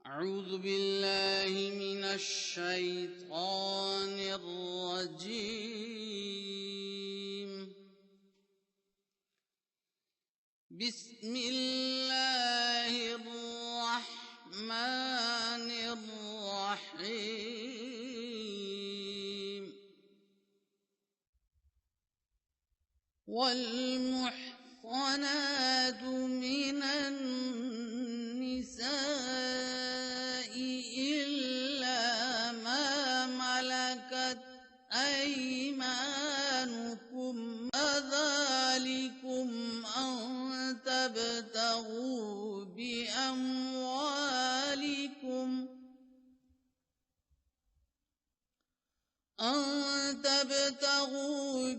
أعوذ بالله من الشيطان الرجيم. بسم الله الرحمن الرحيم. والمحصنات من النساء إلا ما ملكت أيمانكم ذلكم أن تبتغوا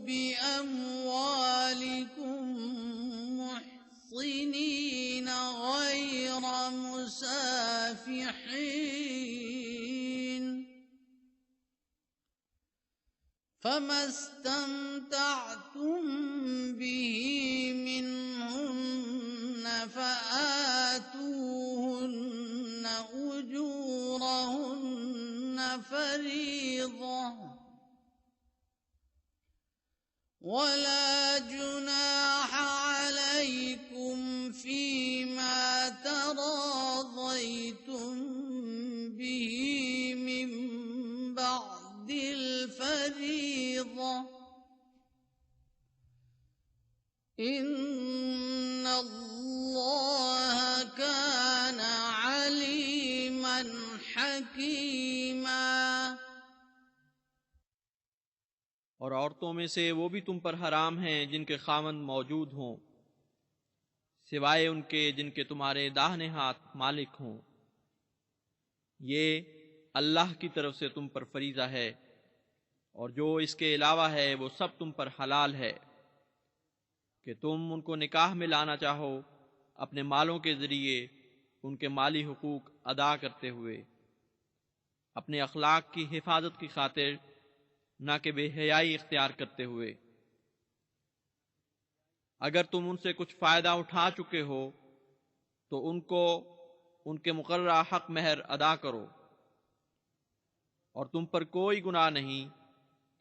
بأموالكم محصنين غير مسافحين، فما استمتعتم به منهن فآتوهن أجورهن فريضة، ولا جناح عليكم فيما تراضيتم به من بعد الفريضة، إن الله كان عليما حكيما। और औरतों में से वो भी तुम पर हराम हैं जिनके खामंद मौजूद हों, सिवाय उनके जिनके तुम्हारे दाहिने हाथ मालिक हों। ये अल्लाह की तरफ से तुम पर फरीज़ा है, और जो इसके अलावा है वो सब तुम पर हलाल है कि तुम उनको निकाह में लाना चाहो अपने मालों के जरिए उनके माली हुकूक अदा करते हुए, अपने अखलाक की हिफाजत की खातिर, ना कि बेहयाई इख्तियार करते हुए। अगर तुम उनसे कुछ फायदा उठा चुके हो तो उनको उनके मुकर्ररा हक महर अदा करो, और तुम पर कोई गुनाह नहीं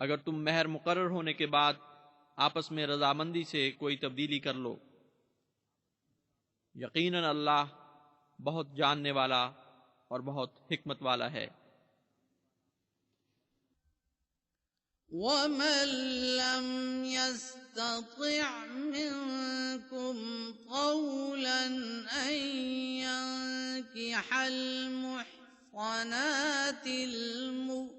अगर तुम महर मुकर्रर होने के बाद आपस में रजामंदी से कोई तब्दीली कर लो। यकीनन अल्लाह बहुत जानने वाला और बहुत हिकमत वाला है। ومن لم يستطع منكم قولا أن ينكح المحصنات المؤمنات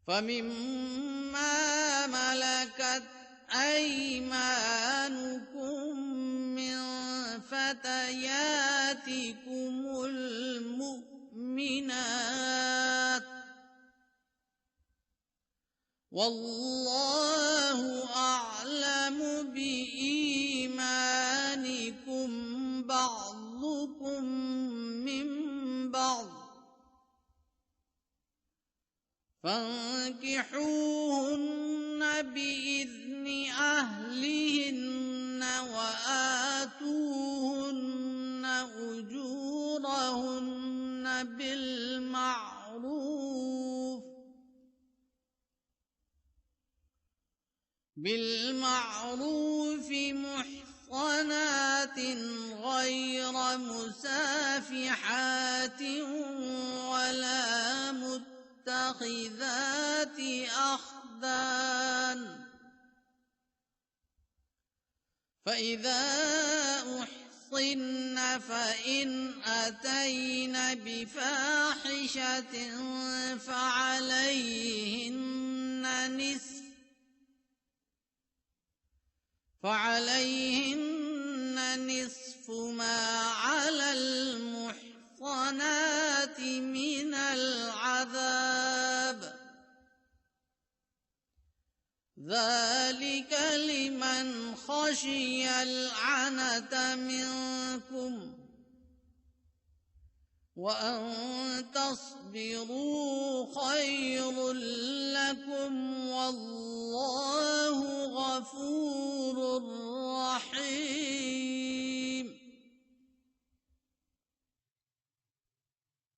فمما ملكت أيمانكم من فتياتكم المؤمنات، والله أعلم بإيمانكم بعضكم من بعض، فانكحوهن بإذن أهلهن وآتوهن أجورهن بالمعروف محصنات غير مسافحات ولا متخذات أخدان، فإذا أحصن فإن أتين بفاحشة فعليهن نصف ما على المحصنات من العذاب، ذلك لمن خشي العنة منكم، وأن تصبروا خير لكم والله गफूरुर रहीम।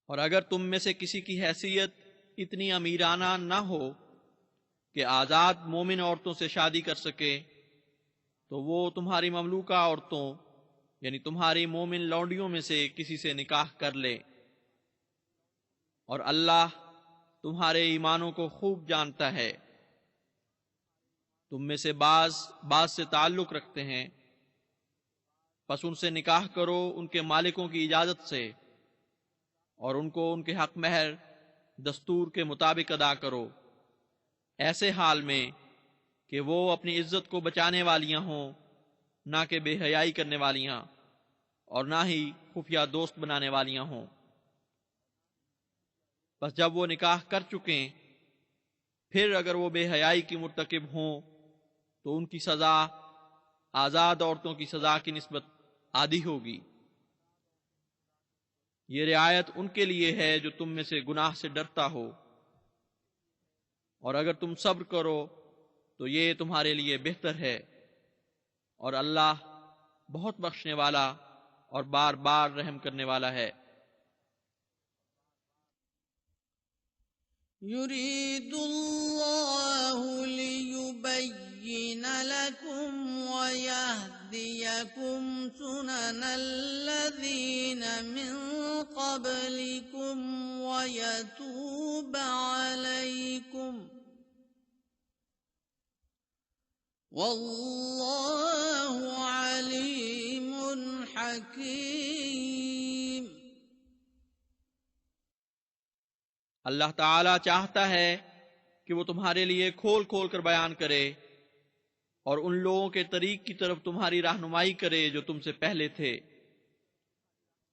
और अगर तुम में से किसी की हैसियत इतनी अमीराना न हो कि आजाद मोमिन औरतों से शादी कर सके, तो वो तुम्हारी ममलूका औरतों यानी तुम्हारी मोमिन लौंडियों में से किसी से निकाह कर ले। और अल्लाह तुम्हारे ईमानों को खूब जानता है। तुम में से बाज से ताल्लुक रखते हैं, बस उनसे निकाह करो उनके मालिकों की इजाजत से, और उनको उनके हक महर दस्तूर के मुताबिक अदा करो, ऐसे हाल में कि वो अपनी इज्जत को बचाने वालियां हों, ना कि बेहयाई करने वालियां, और ना ही खुफिया दोस्त बनाने वालियां हों। बस जब वो निकाह कर चुकें, फिर अगर वो बेहयाई की मुर्तकिब हों तो उनकी सजा आजाद औरतों की सजा की निस्बत आधी होगी। ये रियायत उनके लिए है जो तुम में से गुनाह से डरता हो, और अगर तुम सब्र करो तो ये तुम्हारे लिए बेहतर है, और अल्लाह बहुत बख्शने वाला और बार बार रहम करने वाला है। युरीदुल्लाहु लियुबय्यिन लकुम व यहदियकुम सुननल्लज़ीन मिन क़ब्लिकुम व यतूब अलैकुम वल्लाहु अलीमुन हकीम। अल्लाह ताला चाहता है कि वो तुम्हारे लिए खोल खोल कर बयान करे और उन लोगों के तरीक की तरफ तुम्हारी रहनुमाई करे जो तुमसे पहले थे,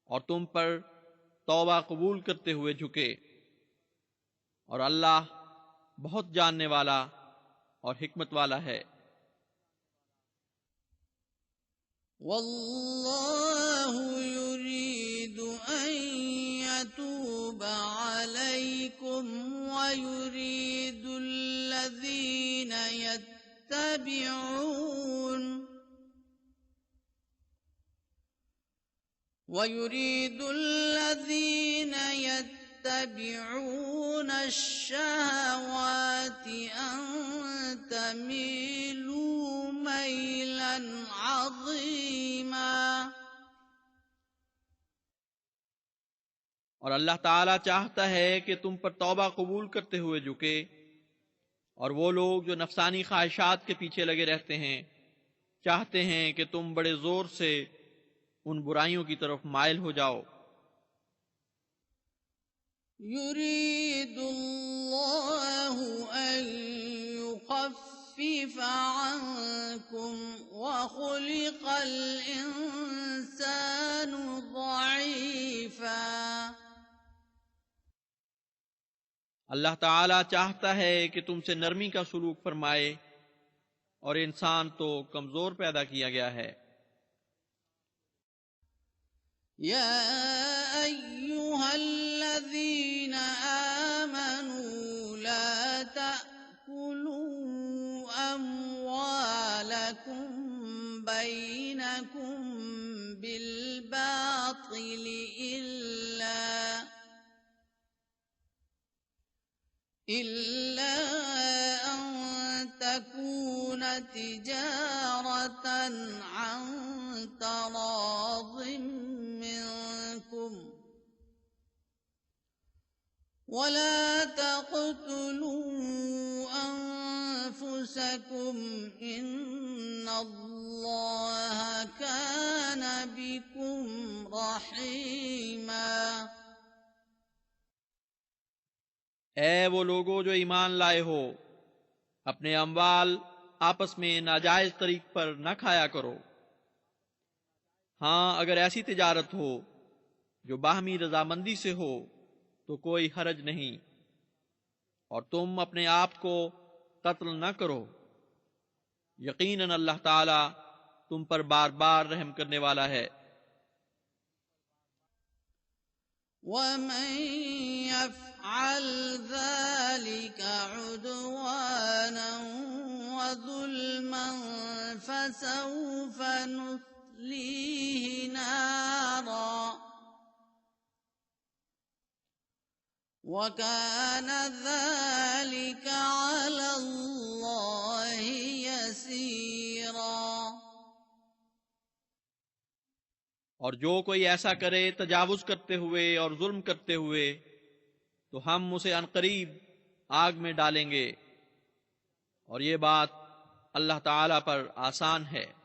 और तुम पर तौबा कबूल करते हुए झुके। और अल्लाह बहुत जानने वाला और हिकमत वाला है। वल्लाहु युरीदु अन यतूबा अलैकुम व युरीदुल्लज़ीना यत्तबिऊन अश-शहवाति अन तमीलू मैलन अज़ीमा। और अल्लाह ताला चाहता है कि तुम पर तौबा कबूल करते हुए झुके, और वो लोग जो नफसानी ख्वाहिशात के पीछे लगे रहते हैं चाहते हैं कि तुम बड़े जोर से उन बुराइयों की तरफ माइल हो जाओ। युरीदुल्लाहु अन युखफ्फिफ अन्कुम व खुलिक़ल इंसानु ज़ईफ़ा। अल्लाह ताला चाहता है कि तुमसे नरमी का सलूक फरमाए, और इंसान तो कमजोर पैदा किया गया है। या अय्युहल्लज़ीना आमनू ला तअकुलू अम्वालकुम बैनकुम बिलबातिल इल्ला अन तकून तिजारतन अन तराज़िम मिनकुम वला तक़तुलू अनफुसकुम इन्नल्लाह कान बिकुम रहीमा। ऐ वो लोगो जो ईमान लाए हो, अपने अम्वाल आपस में नाजायज तरीक पर न खाया करो। हाँ, अगर ऐसी तिजारत हो जो बाहमी रजामंदी से हो तो कोई हरज नहीं, और तुम अपने आप को कत्ल न करो। यकीनन अल्लाह ताला तुम पर बार बार रहम करने वाला है। वमन यफ़अल ज़ालिका उद्वानन व ज़ुल्मन فسوف نصليه نارا وكان ذلك على الله يسيرا। और जो कोई ऐसा करे तजावुज करते हुए और जुल्म करते हुए तो हम उसे अनकरीब आग में डालेंगे और ये बात अल्लाह ताला पर आसान है।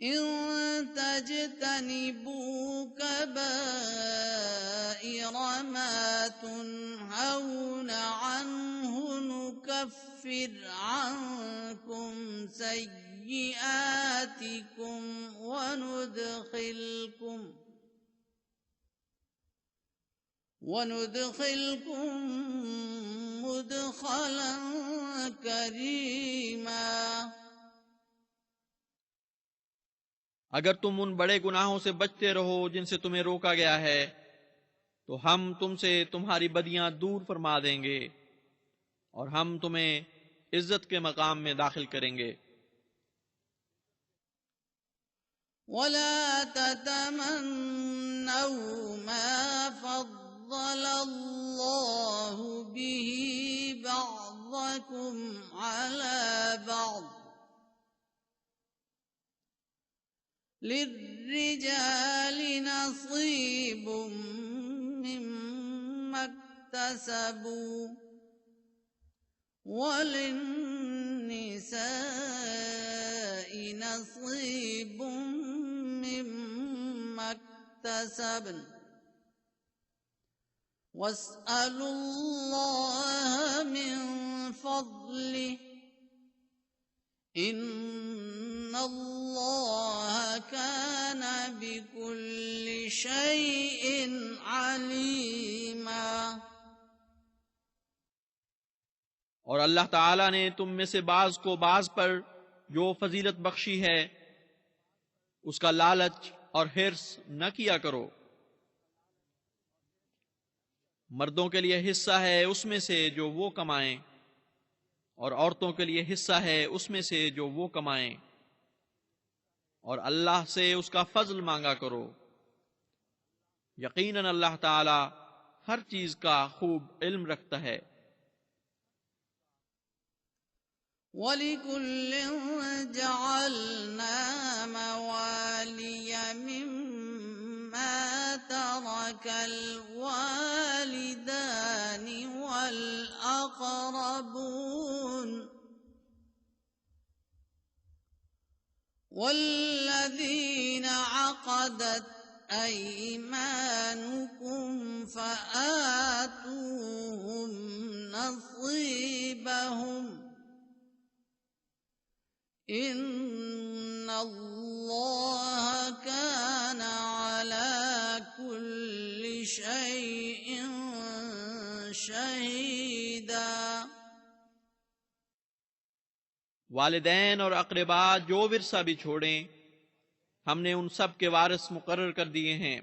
इन तजतनिबू कबाइर मा तुनहौन अन्हु नुकफ्फिर अन्कुम सय्यिआतिकुम वनुदखिलकुम मुदखलन करीमा। अगर तुम उन बड़े गुनाहों से बचते रहो जिनसे तुम्हें रोका गया है तो हम तुमसे तुम्हारी बदियां दूर फरमा देंगे और हम तुम्हें इज्जत के मकाम में दाखिल करेंगे। वला ततमन्नौ मा फद्दल अल्लाहु बिही बअदकुम अला बअद लिर्रिजालि नसीबुम मिम्मा इक्तसबू वलिन्निसाइ नसीबुम मिम्मा इक्तसबन वस्अलुल्लाह मिन फद्लिहि इन्नल्लाह कान बिकुल्लि शैइन अलीमा। और अल्लाह ताला ने तुम में से बाज को बाज पर जो फजीलत बख्शी है उसका लालच और हिर्स न किया करो। मर्दों के लिए हिस्सा है उसमें से जो वो कमाएं और औरतों के लिए हिस्सा है उसमें से जो वो कमाएं और अल्लाह से उसका फजल मांगा करो। यकीनन अल्लाह ताला हर चीज का खूब इल्म रखता है। वलिकुल्लिन जअलना मवालिय मिम्मा तरकल वालिदानि वल अक़रबून वल्लज़ीन अक़दत अयमानुकुम फ़आतूहुम नसीबहुम इन्नल्लाह कान अला कुल्लि शैइन शहीदा। वालिदैन और अक़रबा जो विरसा भी छोड़ें हमने उन सब के वारिस मुकर्रर कर दिए हैं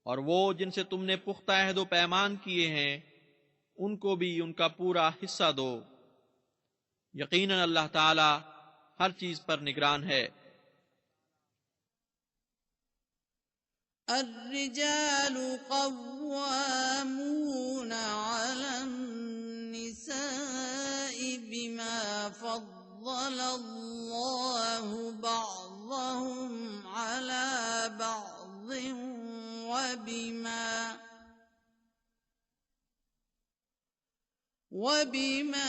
और वो जिनसे तुमने पुख्ता अहद व पैमान किए हैं उनको भी उनका पूरा हिस्सा दो। यकीनन अल्लाह ताला हर चीज पर निगरान है। अर्रिजालु क़व्वामूना अलन निसाइ बिमा फद्दल अल्लाहु बअदहुम अला बअदिन वबिमा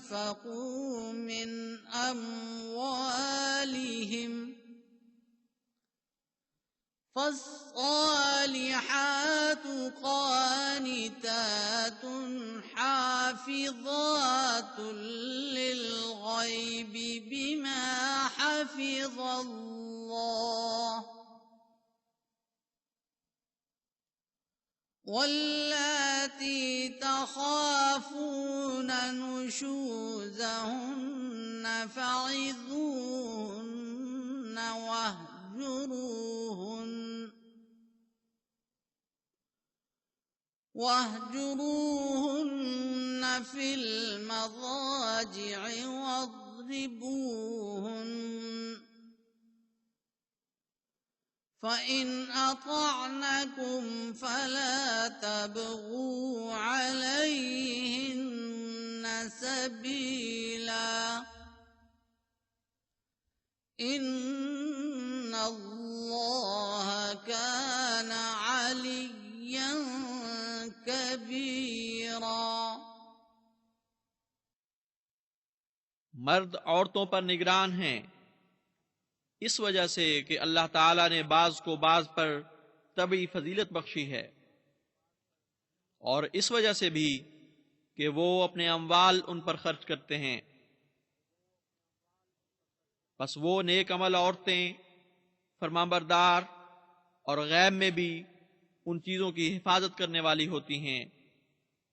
أنفقوا من أموالهم فالصالحات قانتات حافظات للغيب بما حفظ الله واللاتي تخافون نشوزهن فعظوهن واهجروهن في المضاجع واضربوهن فإن أطعنكم فلا تبغوا عليهن سبيلا إن الله كان عليا كبيرا। मर्द औरतों पर निगरान हैं इस वजह से कि अल्लाह ताला ने बाज को बाज पर तबी फजीलत बख्शी है, और इस वजह से भी कि वो अपने अमवाल उन पर खर्च करते हैं। बस वो नेक अमल औरतें फरमाबरदार और गैब में भी उन चीज़ों की हिफाजत करने वाली होती हैं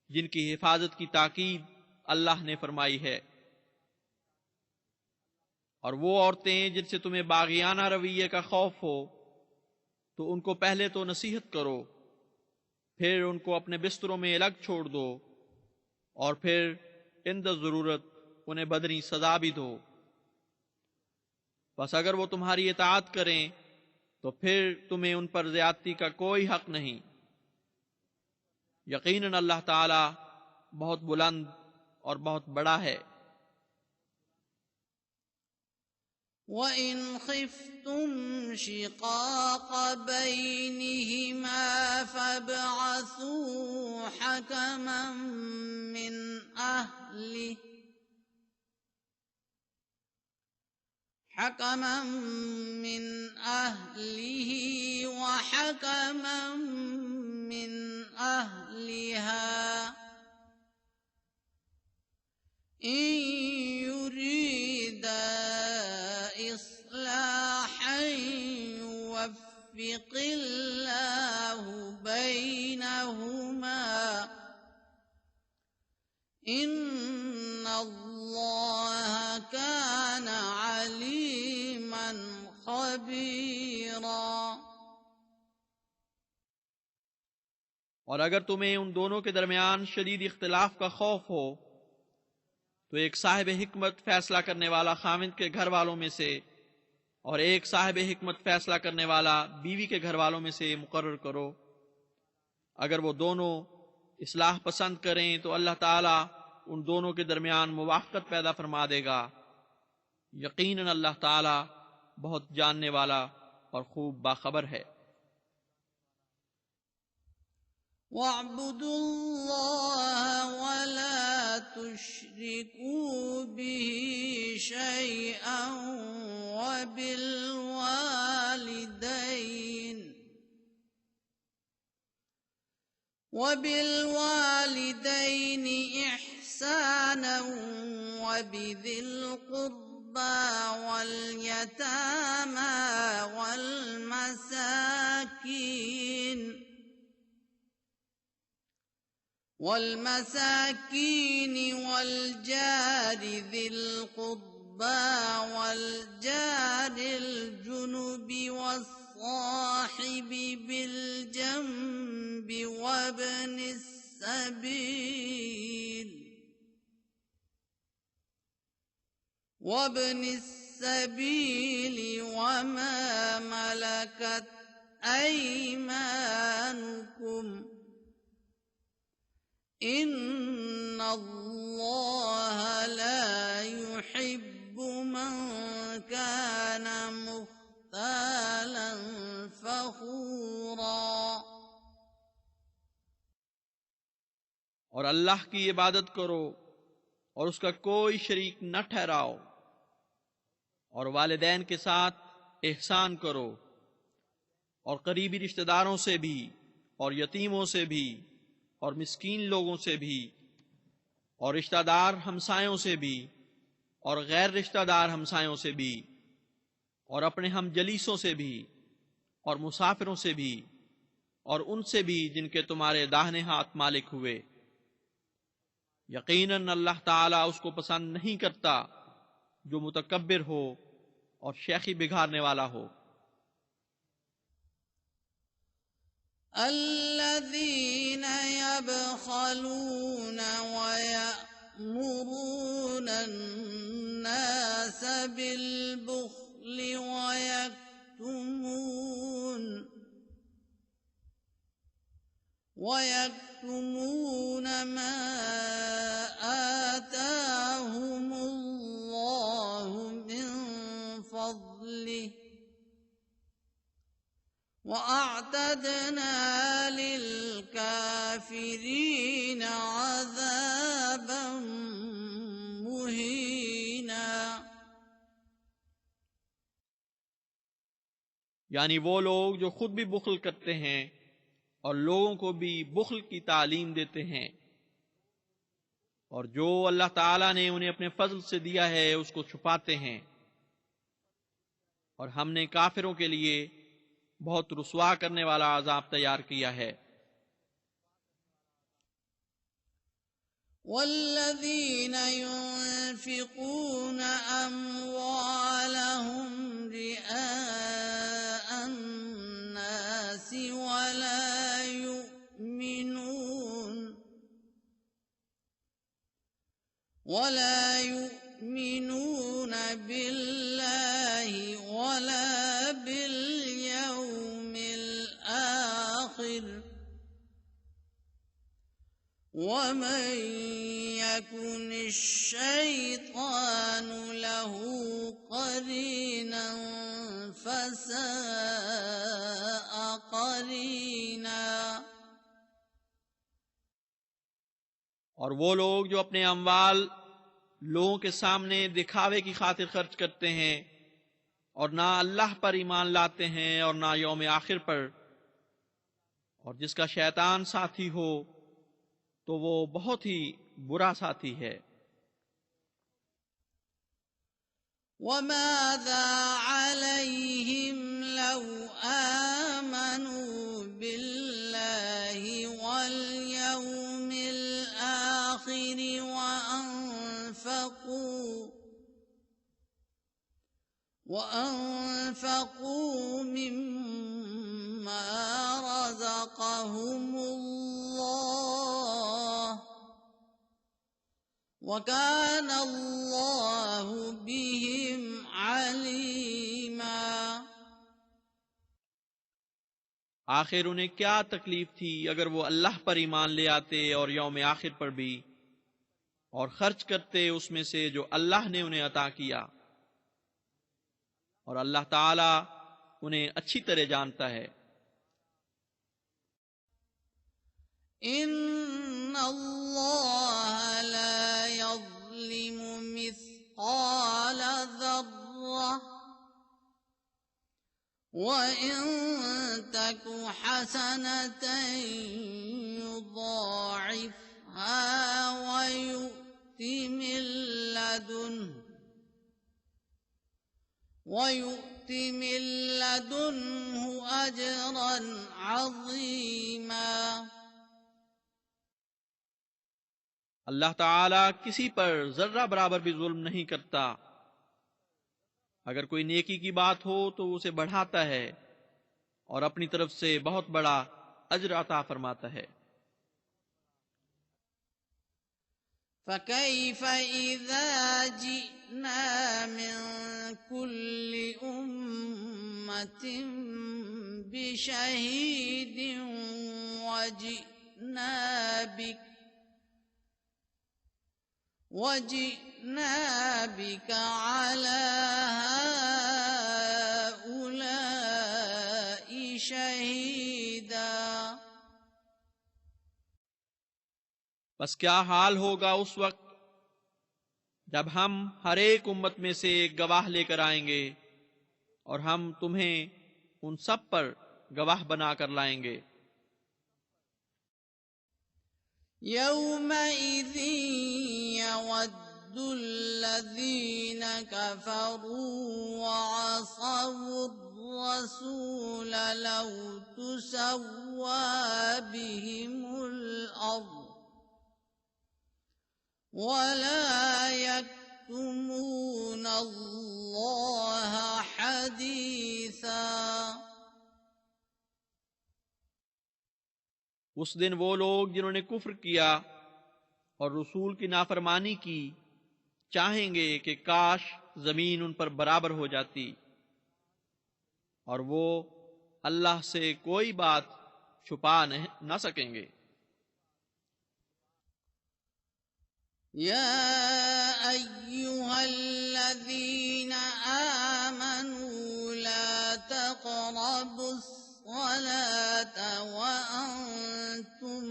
जिनकी हिफाजत की ताकीद अल्लाह ने फरमाई है। और वो औरतें जिनसे तुम्हें बागियाना रवैये का खौफ हो तो उनको पहले तो नसीहत करो, फिर उनको अपने बिस्तरों में अलग छोड़ दो, और फिर इंद ज़रूरत उन्हें बदनी सजा भी दो। बस अगर वो तुम्हारी इताअत करें तो फिर तुम्हें उन पर ज्यादती का कोई हक नहीं। यकीनन अल्लाह ताला बहुत बुलंद और बहुत बड़ा है। وَإِنْ خِفْتُمْ شِقَاقَ بَيْنِهِمَا فَابْعَثُوا حَكَمًا مِّنْ أَهْلِهِ وَحَكَمًا مِّنْ أَهْلِهَا إِن يُرِيدَا إصلاحا يوفق الله بينهما إن الله كان عليما خبيرا। और अगर तुम्हें उन दोनों के दरमियान शदीद इख्तिलाफ का खौफ हो तो एक साहिब हिकमत फैसला करने वाला खामिद के घर वालों में से और एक साहिब हिकमत फैसला करने वाला बीवी के घर वालों में से मुकर्रर करो। अगर वो दोनों इस्लाह पसंद करें तो अल्लाह ताला उन दोनों के दरमियान मुवाफ़क़त पैदा फरमा देगा। यकीनन अल्लाह ताला बहुत जानने वाला और खूब बाखबर है। وَاعْبُدُوا اللَّهَ وَلَا تُشْرِكُوا بِهِ شَيْئًا وَبِالْوَالِدَيْنِ إِحْسَانًا وَبِذِي الْقُرْبَى وَالْيَتَامَى والمساكين والجار ذي القربى والجار الجنب والصاحب بالجنب وابن السبيل وما ملكت أيمانكم إن الله لا يحب من كان مختالا فخورا। और अल्लाह की इबादत करो और उसका कोई शरीक न ठहराओ, और वालिदैन के साथ एहसान करो, और करीबी रिश्तेदारों से भी और यतीमों से भी और मिस्कीन लोगों से भी और रिश्तेदार हमसायों से भी और गैर रिश्तेदार हमसायों से भी और अपने हम जलीसों से भी और मुसाफिरों से भी और उनसे भी जिनके तुम्हारे दाहिने हाथ मालिक हुए। यकीनन अल्लाह ताला उसको पसंद नहीं करता जो मुतकब्बिर हो और शेखी बिगाड़ने वाला हो। الذين يبخلون ويأمرون بالبخل ويكتمون ما آتاهم الله من فضله وأعتدنا للكافرين عذابا मुहीना। यानी वो लोग जो खुद भी बुख्ल करते हैं और लोगों को भी बुख्ल की तालीम देते हैं, और जो अल्लाह ताला ने उन्हें अपने फजल से दिया है उसको छुपाते हैं, और हमने काफिरों के लिए बहुत रुसवा करने वाला अजाब तैयार किया है। वल्लज़ीन युन्फिक़ून अम्वालहुम रिआअन नासि वला युमिनून बिल्लाहि वला बिल आखिर वमन यकुनिश्शैतानु लहू क़रीनन फसाअ क़रीना। और वो लोग जो अपने अम्वाल लोगों के सामने दिखावे की खातिर खर्च करते हैं और ना अल्लाह पर ईमान लाते हैं और ना यौम आखिर पर, और जिसका शैतान साथी हो तो वो बहुत ही बुरा साथी है। वमाज़ा अलैहिम लौ आमनू बिल्लाहि वल यौमिल आखिर वअन्फक़ू मिम्मा रज़क़हुमुल्लाह वकान अल्लाहु बिहिम अलीमा। आखिर उन्हें क्या तकलीफ थी अगर वो अल्लाह पर ईमान ले आते और यौम आखिर पर भी, और खर्च करते उसमें से जो अल्लाह ने उन्हें अता किया, और अल्लाह ताला उन्हें अच्छी तरह जानता है। इन्नल्लाह ला यज़्लिमु मिस्क़ाल ज़र्रह वइन तकु हसनतन युज़ाइफ़हा वयु'ति मिन लदुन्हु अजरन अज़ीमा। अल्लाह ताला किसी पर जर्रा बराबर भी जुल्म नहीं करता। अगर कोई नेकी की बात हो तो उसे बढ़ाता है और अपनी तरफ से बहुत बड़ा अज्र अता फरमाता है। फ़कैफ़ इज़ा जि'ना मिन कुल्लि उम्मतिन बिशहीदिन वजि'ना बिक अला हाउलाइ शहीदा। बस क्या हाल होगा उस वक्त जब हम हर एक उम्मत में से एक गवाह लेकर आएंगे और हम तुम्हें उन सब पर गवाह बनाकर लाएंगे। यौमइज़िन यवद्दुल्लज़ीन कफ़रू वअसव्वुर्रसूल लौ तुसव्वा बिहिमुल अर्ज़ वला यक्तुमून अल्लाह हदीसा। उस दिन वो लोग जिन्होंने कुफ्र किया और रसूल की नाफरमानी की चाहेंगे कि काश जमीन उन पर बराबर हो जाती, और वो अल्लाह से कोई बात छुपा न सकेंगे। या अय्युहल्लज़ीना आमनू ला तक़रबुस्सलात व अंतुम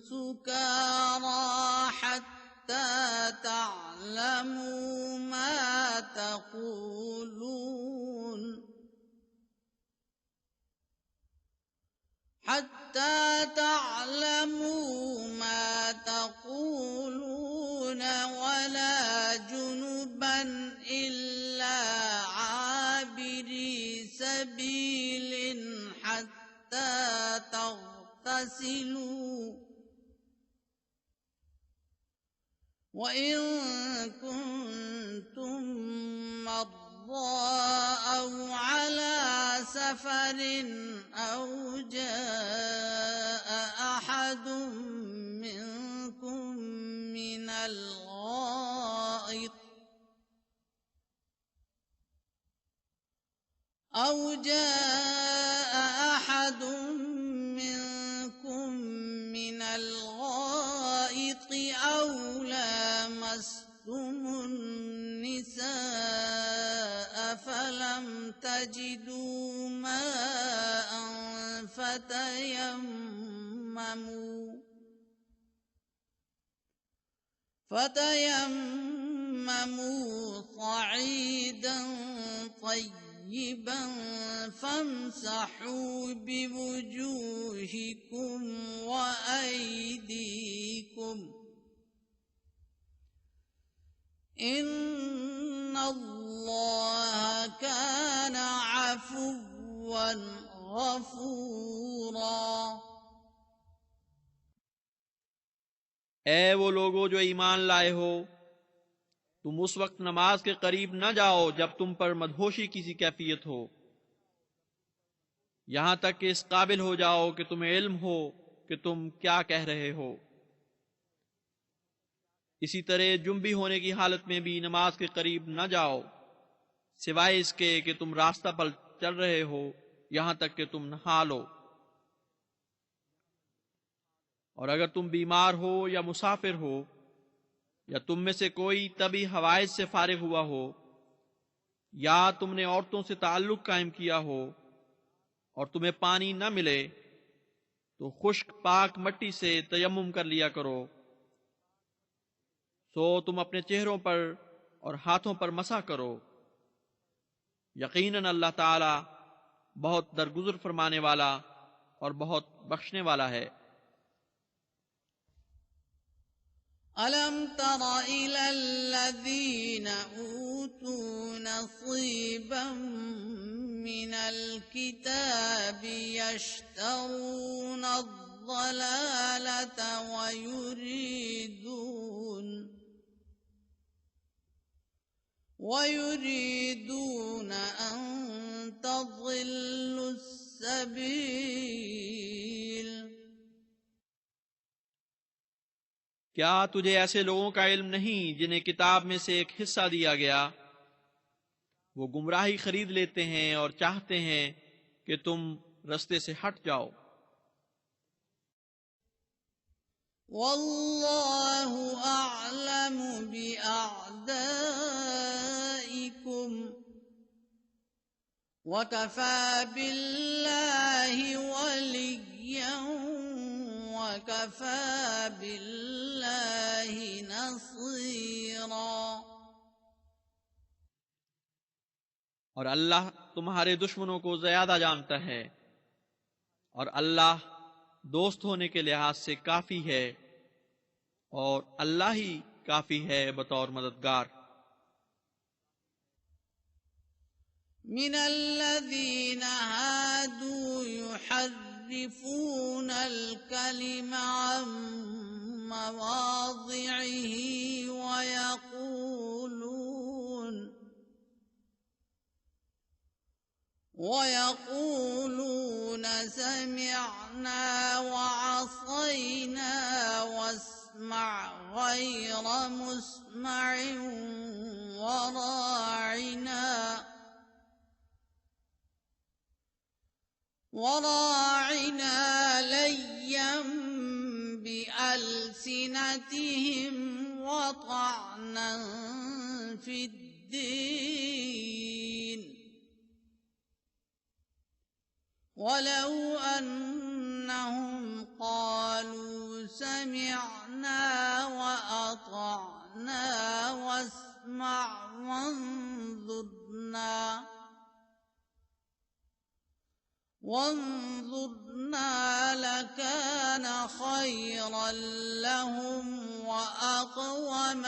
सुकारा हत्ता तअलमू मा तक़ूलून حتى تعلموا ما تقولون ولا جنبا إلا عابري سبيل حتى تغتسلوا وإن كنتم مرضى أو على سفر أو جاء أحد منكم من الغائط أو لامستم النساء فلم تجدوا ماء فتيمموا صعيدا طيبا فامسحوا بوجوهكم وأيديكم إن الله كان عفوا غفورا। ए वो लोगो जो ईमान लाए हो, तुम उस वक्त नमाज के करीब न जाओ जब तुम पर मदहोशी किसी कैफियत हो, यहां तक कि इस काबिल हो जाओ कि तुम्हें इल्म हो कि तुम क्या कह रहे हो। इसी तरह जुम्बी होने की हालत में भी नमाज के करीब न जाओ, सिवाय इसके कि तुम रास्ता पर चल रहे हो, यहां तक कि तुम नहा लो। और अगर तुम बीमार हो या मुसाफिर हो, या तुम में से कोई तभी हवाइज से फारिग हुआ हो, या तुमने औरतों से ताल्लुक कायम किया हो और तुम्हें पानी न मिले, तो खुश्क पाक मट्टी से तयम्मुम कर लिया करो। सो तुम अपने चेहरों पर और हाथों पर मसा करो। यकीनन अल्लाह ताला बहुत दरगुजर फरमाने वाला और बहुत बख्शने वाला है। अलम तरा इलल्लज़ीना ऊतू नसीबम मिनल किताबि यश्तरून अज़्ज़लालत वयुरीदून अन तज़िल्लु अस्सबील। क्या तुझे ऐसे लोगों का इल्म नहीं जिन्हें किताब में से एक हिस्सा दिया गया? वो गुमराही खरीद लेते हैं और चाहते हैं कि तुम रास्ते से हट जाओ। वल्लाहु अअलमु बिअअदाइकुम वकफा बिल्लाहि वलिय्यन वकफा बिल्लाहि नसीरा। और अल्लाह तुम्हारे दुश्मनों को ज्यादा जानता है, और अल्लाह दोस्त होने के लिहाज से काफी है, और अल्लाह ही काफी है बतौर मददगार। मिनल्लज़ीना हादू युहर्रिफूनल कलिमा अन मवाज़िइही वयक़ूलून समिअना वअसैना वस्मअ गैर मुस्मअ وراعنا ليا بألسنتهم وطعنا في الدين ولو أنهم قالوا سمعنا وأطعنا واسمع وانظرنا لكان خيرا لهم وأقوم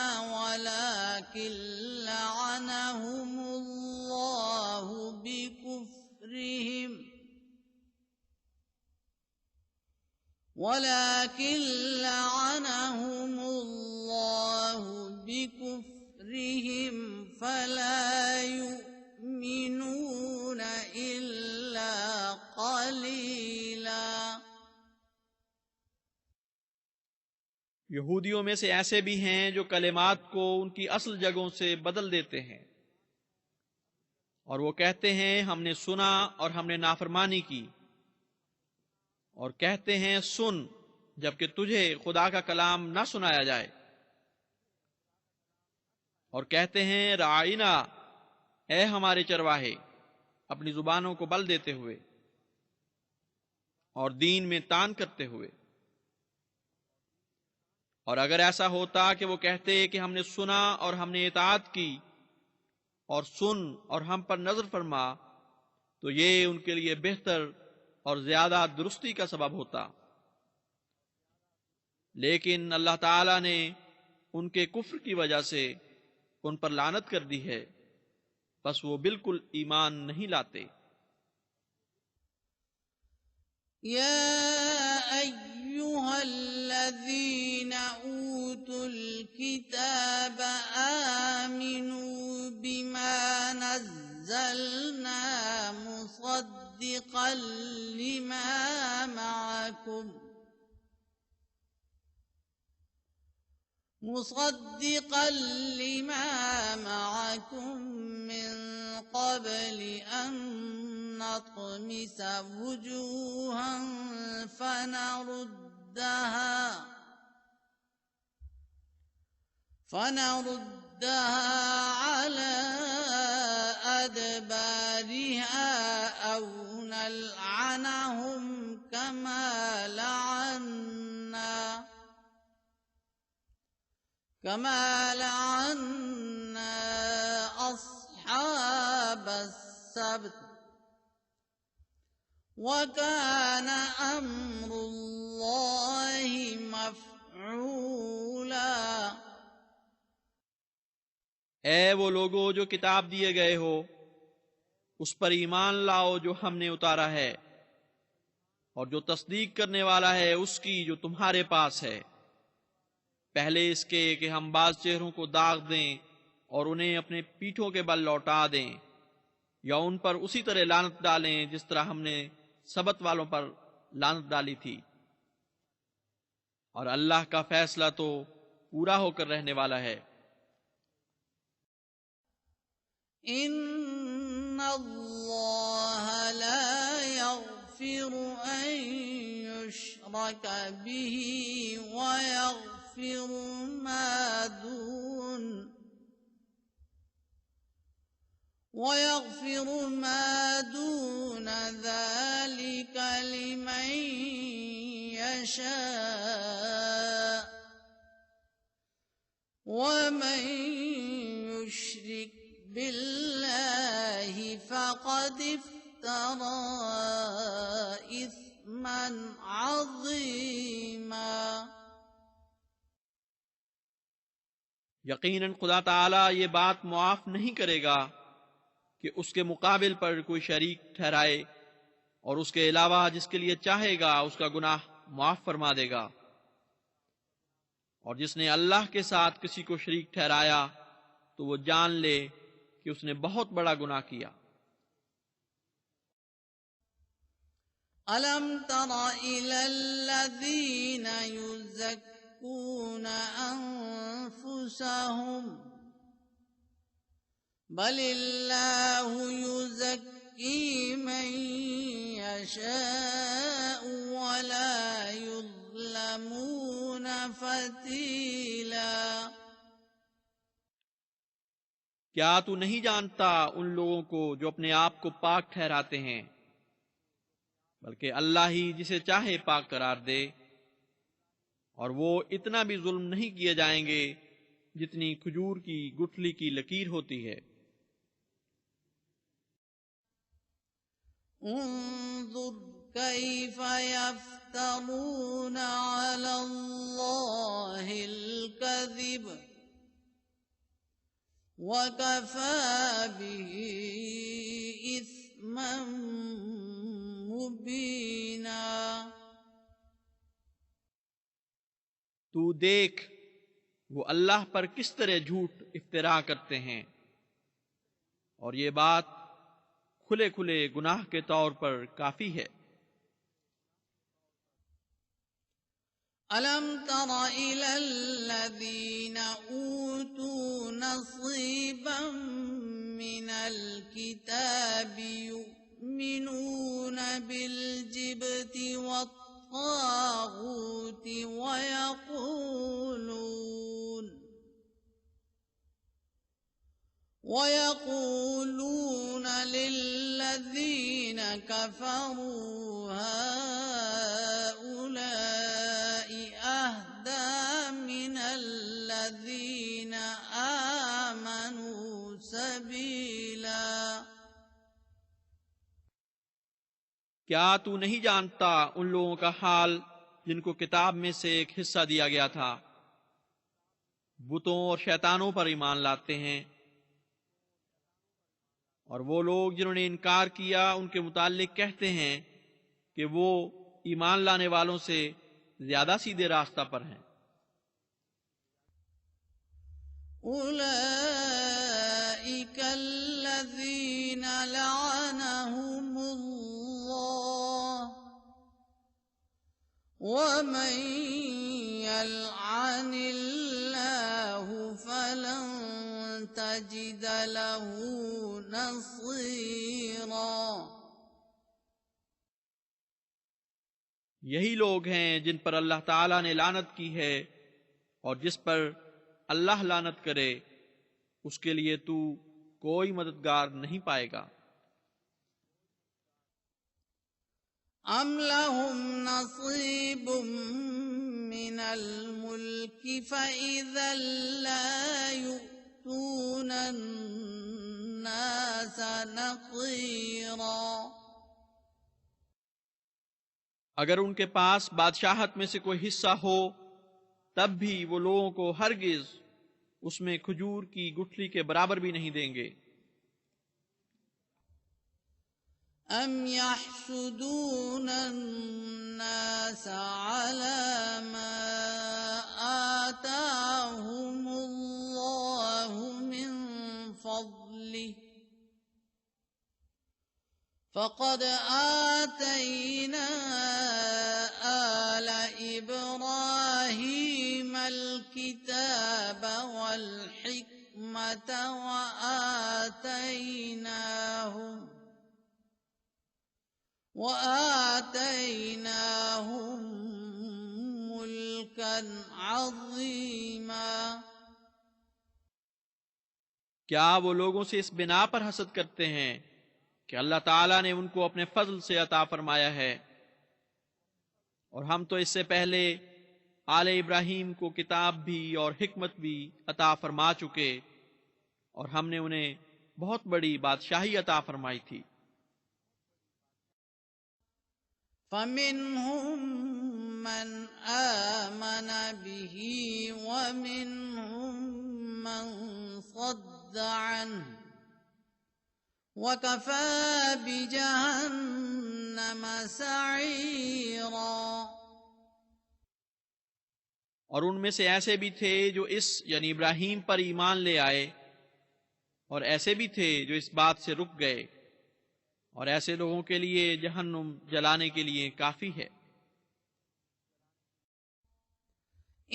ولكن لعنهم الله بكفرهم فلا يؤمنون إلا قليلا. यहूदियों में से ऐसे भी हैं जो कलिमात को उनकी असल जगहों से बदल देते हैं और वो कहते हैं हमने सुना और हमने नाफरमानी की, और कहते हैं सुन जबकि तुझे खुदा का कलाम न सुनाया जाए, और कहते हैं राइना ए हमारे चरवाहे, अपनी जुबानों को बल देते हुए और दीन में तान करते हुए। और अगर ऐसा होता कि वो कहते कि हमने सुना और हमने इताअत की और सुन और हम पर नजर फरमा, तो ये उनके लिए बेहतर और ज्यादा दुरुस्ती का सबब होता। लेकिन अल्लाह ताला ने उनके कुफ्र की वजह से उन पर लानत कर दी है, बस वो बिल्कुल ईमान नहीं लाते। या अय्युहल्लज़ीना ऊतुल किताब आमिनू बिमा नज़्ज़लना मुसद्दिक़न लिमा मअकुम من قبل أن نطمس وجوها فنردها على أدبارها أو نلعنهم كما لعنا أصحاب السبت وكان أمر الله مفعولا. ए वो लोगो जो किताब दिए गए हो, उस पर ईमान लाओ जो हमने उतारा है, और जो तस्दीक करने वाला है उसकी जो तुम्हारे पास है, पहले इसके कि हम बाज चेहरों को दाग दें और उन्हें अपने पीठों के बल लौटा दें, या उन पर उसी तरह लानत डालें जिस तरह हमने सबत वालों पर लानत डाली थी। और अल्लाह का फैसला तो पूरा होकर रहने वाला है। इन्नल्लाह ला यग़फिरु अन युश्रक बिही व यग़फिरु मा दून ذلك लिमन यशा वमन युश्रिक बिल्लाहि फक़द इफ्तरा इस्मन अज़ीमा. यकीनन खुदा ताला ये बात मुआफ नहीं करेगा कि उसके मुकाबिल पर कोई शरीक ठहराए, और उसके अलावा जिसके लिए चाहेगा उसका गुनाह मुआफ फरमा देगा। और जिसने अल्लाह के साथ किसी को शरीक ठहराया तो वो जान ले कि उसने बहुत बड़ा गुनाह किया। अलम तरा इलल्लज़ीना युज़क्कूना अनफुसहुम बलिल्लाहु युज़क्की मन यशाअ वला युज़्लमून फतीला। क्या तू नहीं जानता उन लोगों को जो अपने आप को पाक ठहराते हैं, बल्कि अल्लाह ही जिसे चाहे पाक करार दे, और वो इतना भी जुल्म नहीं किए जाएंगे जितनी खजूर की गुठली की लकीर होती है। उन्जुर कैफ यफ्तरून अलल्लाहिल कज़िब वकफ़ा बिही इस्मन मुबीना। तू देख वो अल्लाह पर किस तरह झूठ इफ्तिरा करते हैं, और ये बात खुले खुले गुनाह के तौर पर काफी है। अलम तरा इलल्लज़ीन ऊतू नसीबम मिनल किताबि युमिनून बिल जिब्ति वत्तागूति वयक़ूलून लिल्लज़ीन कफ़रू हाउलाइ अहदा मिनल्लज़ीन आमनू सबीला। क्या तू नहीं जानता उन लोगों का हाल जिनको किताब में से एक हिस्सा दिया गया था, बुतों और शैतानों पर ईमान लाते हैं, और वो लोग जिन्होंने इनकार किया उनके मुतालिक कहते हैं कि वो ईमान लाने वालों से ज्यादा सीधे रास्ता पर हैं। उलाइकल्लज़ीन लअनहुमुल्लाह वमन यलअनिल्लाहु फलन तजिद लहू नसीरा। यही लोग हैं जिन पर अल्लाह ताला ने लानत की है, और जिस पर अल्लाह लानत करे उसके लिए तू कोई मददगार नहीं पाएगा। अम लहुम नसीबुम मिनल मुल्कि फ़इज़ा ला युअतून अन्नास नक़ीरा। अगर उनके पास बादशाहत में से कोई हिस्सा हो तब भी वो लोगों को हरगिज उसमें खजूर की गुठली के बराबर भी नहीं देंगे। अम यहसुदून अन्नास अला मा आताहुमुल्लाहु मिन फ़ज़लिहि फ़क़द आतैना आल इब्राहीमल किताब वल हिक्मत वआतैनाहुम मुल्कन अज़ीमा। क्या वो लोगों से इस बिना पर हसद करते हैं कि अल्लाह ताला ने उनको अपने फजल से अता फरमाया है, और हम तो इससे पहले आले इब्राहीम को किताब भी और हिकमत भी अता फरमा चुके, और हमने उन्हें बहुत बड़ी बादशाही अता फरमाई थी। फ़मिन्हुम मन आमन बिही वमिन्हुम मन सद्द अन्हु वकफ़ा बिजहन्नम सईरा। और उनमें से ऐसे भी थे जो इस यानी इब्राहीम पर ईमान ले आए, और ऐसे भी थे जो इस बात से रुक गए, और ऐसे लोगों के लिए जहन्नुम जलाने के लिए काफी है।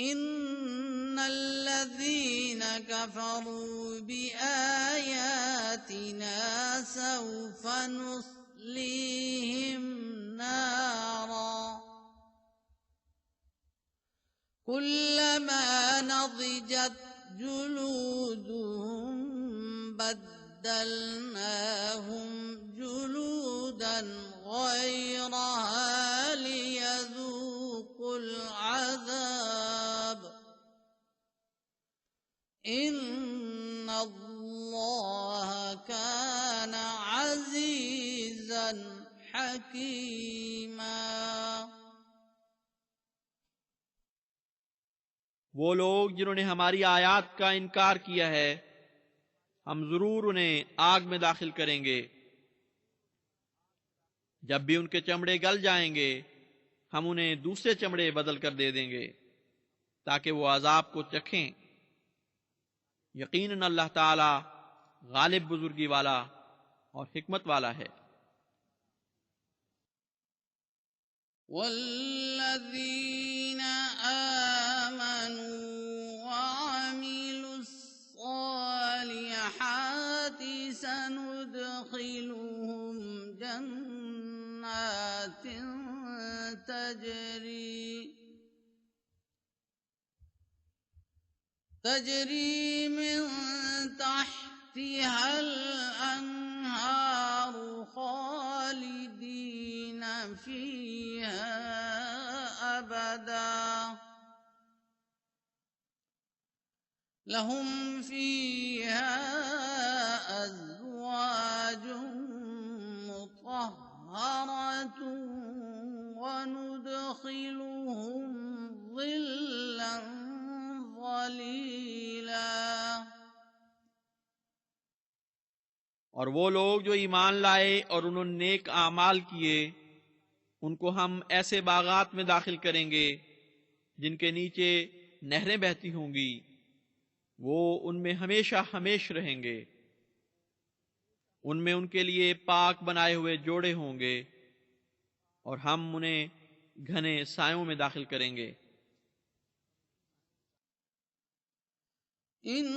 इन्नल्लज़ीन كفروا بآياتنا سوف نصليهم نارا كلما نضجت جلودهم بدلناهم جلودا غيرها ليذوقوا العذاب إن الله كان عزيزا حكيما। वो लोग जिन्होंने हमारी आयत का इनकार किया है, हम जरूर उन्हें आग में दाखिल करेंगे। जब भी उनके चमड़े गल जाएंगे, हम उन्हें दूसरे चमड़े बदल कर दे देंगे ताकि वो अजाब को चखें। यकीनन अल्लाह ताला गालिब बुजुर्गी वाला और हिकमत वाला है। वल्लज़ीन आमनू वअमिलु स्सालिहाति सनुदखिलुहुम जन्नातिन तजरी मिन तहतिहल अन्हारु खालिदीन फीहा अबदा लहुम फीहा अज़वाजुम मुतहहरतुन वनुदखिलुहुम ज़िल्लन ज़लीला। और वो लोग जो ईमान लाए और उन्होंने नेक आमाल किए, उनको हम ऐसे बागात में दाखिल करेंगे जिनके नीचे नहरें बहती होंगी, वो उनमें हमेशा हमेश रहेंगे। उनमें उनके लिए पाक बनाए हुए जोड़े होंगे और हम उन्हें घने सायों में दाखिल करेंगे। इन्नल्लाह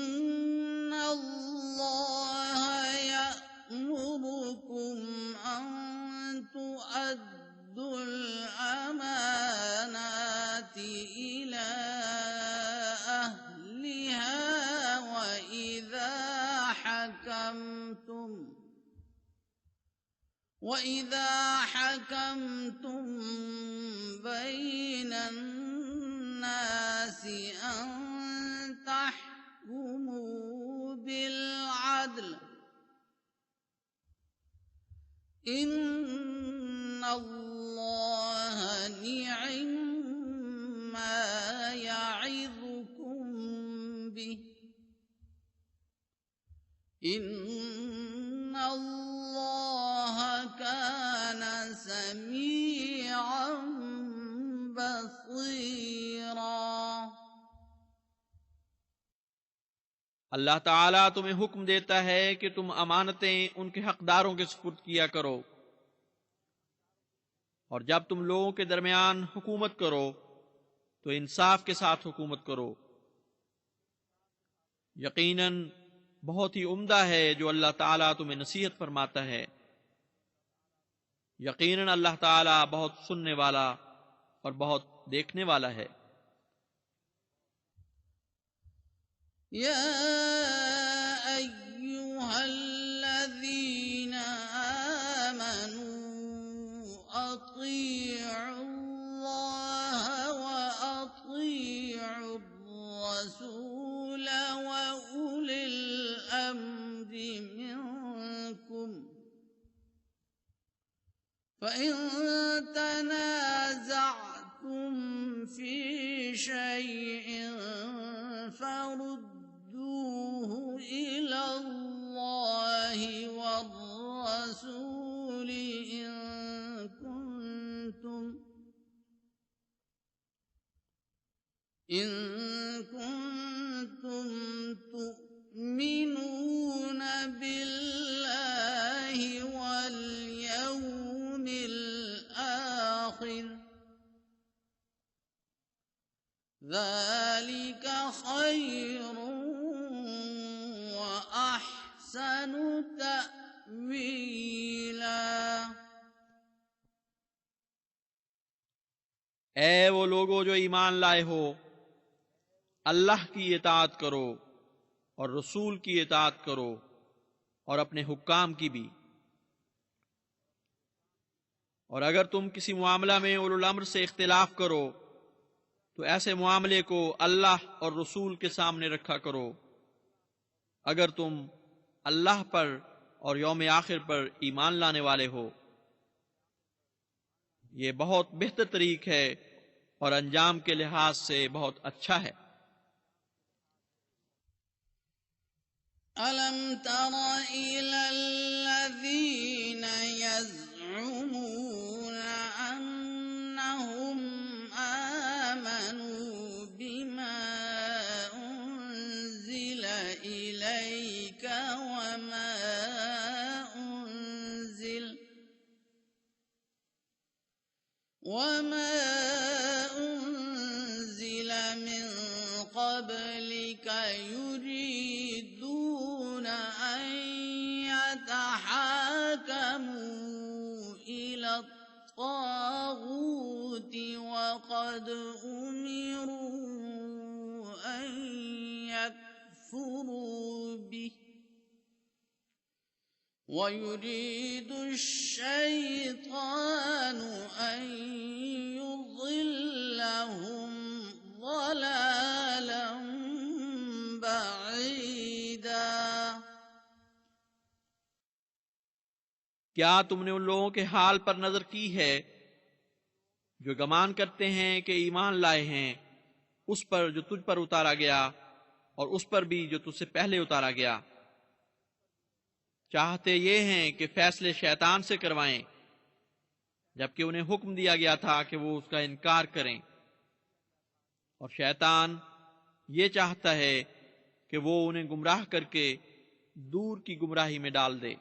यअमुरुकुम अन तुअद्दुल अमानाति इला अहलिहा وإذا حكمتم بين الناس أن تحكموا بالعدل إن الله نعم ما يعظكم به إن الله كان سميعا बसीरा। अल्लाह ताला तुम्हें हुक्म देता है कि तुम अमानतें उनके हकदारों के सुपुर्द किया करो, और जब तुम लोगों के दरमियान हुकूमत करो तो इंसाफ के साथ हुकूमत करो। यकीनन बहुत ही उम्दा है जो अल्लाह ताला तुम्हें नसीहत फरमाता है। यकीनन अल्लाह ताला बहुत सुनने वाला और बहुत देखने वाला है। या अय्युहल्लज़ीना आमनू अतीउल्लाह व अतीउर रसूल व उलिल अम्रि मिनकुम फ़इन तनाज़अतुम फ़ी शैइन फरुद्दूहु इलल्लाहि वर्रसूल इन कुंतुम तु'मिनून बिल्लाहि वल यौमिल आखिर ज़ालिका खैरुन أحسن تأويلا। ए वो लोगो जो ईमान लाए हो, अल्लाह की इताअत करो और रसूल की इताअत करो और अपने हुक्काम की भी। और अगर तुम किसी मामला में उलुल अम्र से इख्तिलाफ करो तो ऐसे मामले को अल्लाह और रसूल के सामने रखा करो। अगर तुम अल्लाह पर और यौम आखिर पर ईमान लाने वाले हो, ये बहुत बेहतर तरीक है और अंजाम के लिहाज से बहुत अच्छा है। अलम तरा इलल्लज़ीना यज़उमूना अन्नहुम आमनू बिमा उन्ज़िला इलैका वमा उन्ज़िल मिन क़ब्लिक युरीदून अन यतहाकमू इला त्ताग़ूत वक़द उमिरू अन यकफ़ुरू बिही वयुरीदु अश्शैतान अन युज़िल्लहुम ज़लालन बईदा। क्या तुमने उन लोगों के हाल पर नजर की है जो गमान करते हैं कि ईमान लाए हैं उस पर जो तुझ पर उतारा गया और उस पर भी जो तुझसे पहले उतारा गया। चाहते ये हैं कि फैसले शैतान से करवाएं, जबकि उन्हें हुक्म दिया गया था कि वो उसका इनकार करें। और शैतान ये चाहता है कि वो उन्हें गुमराह करके दूर की गुमराही में डाल दे।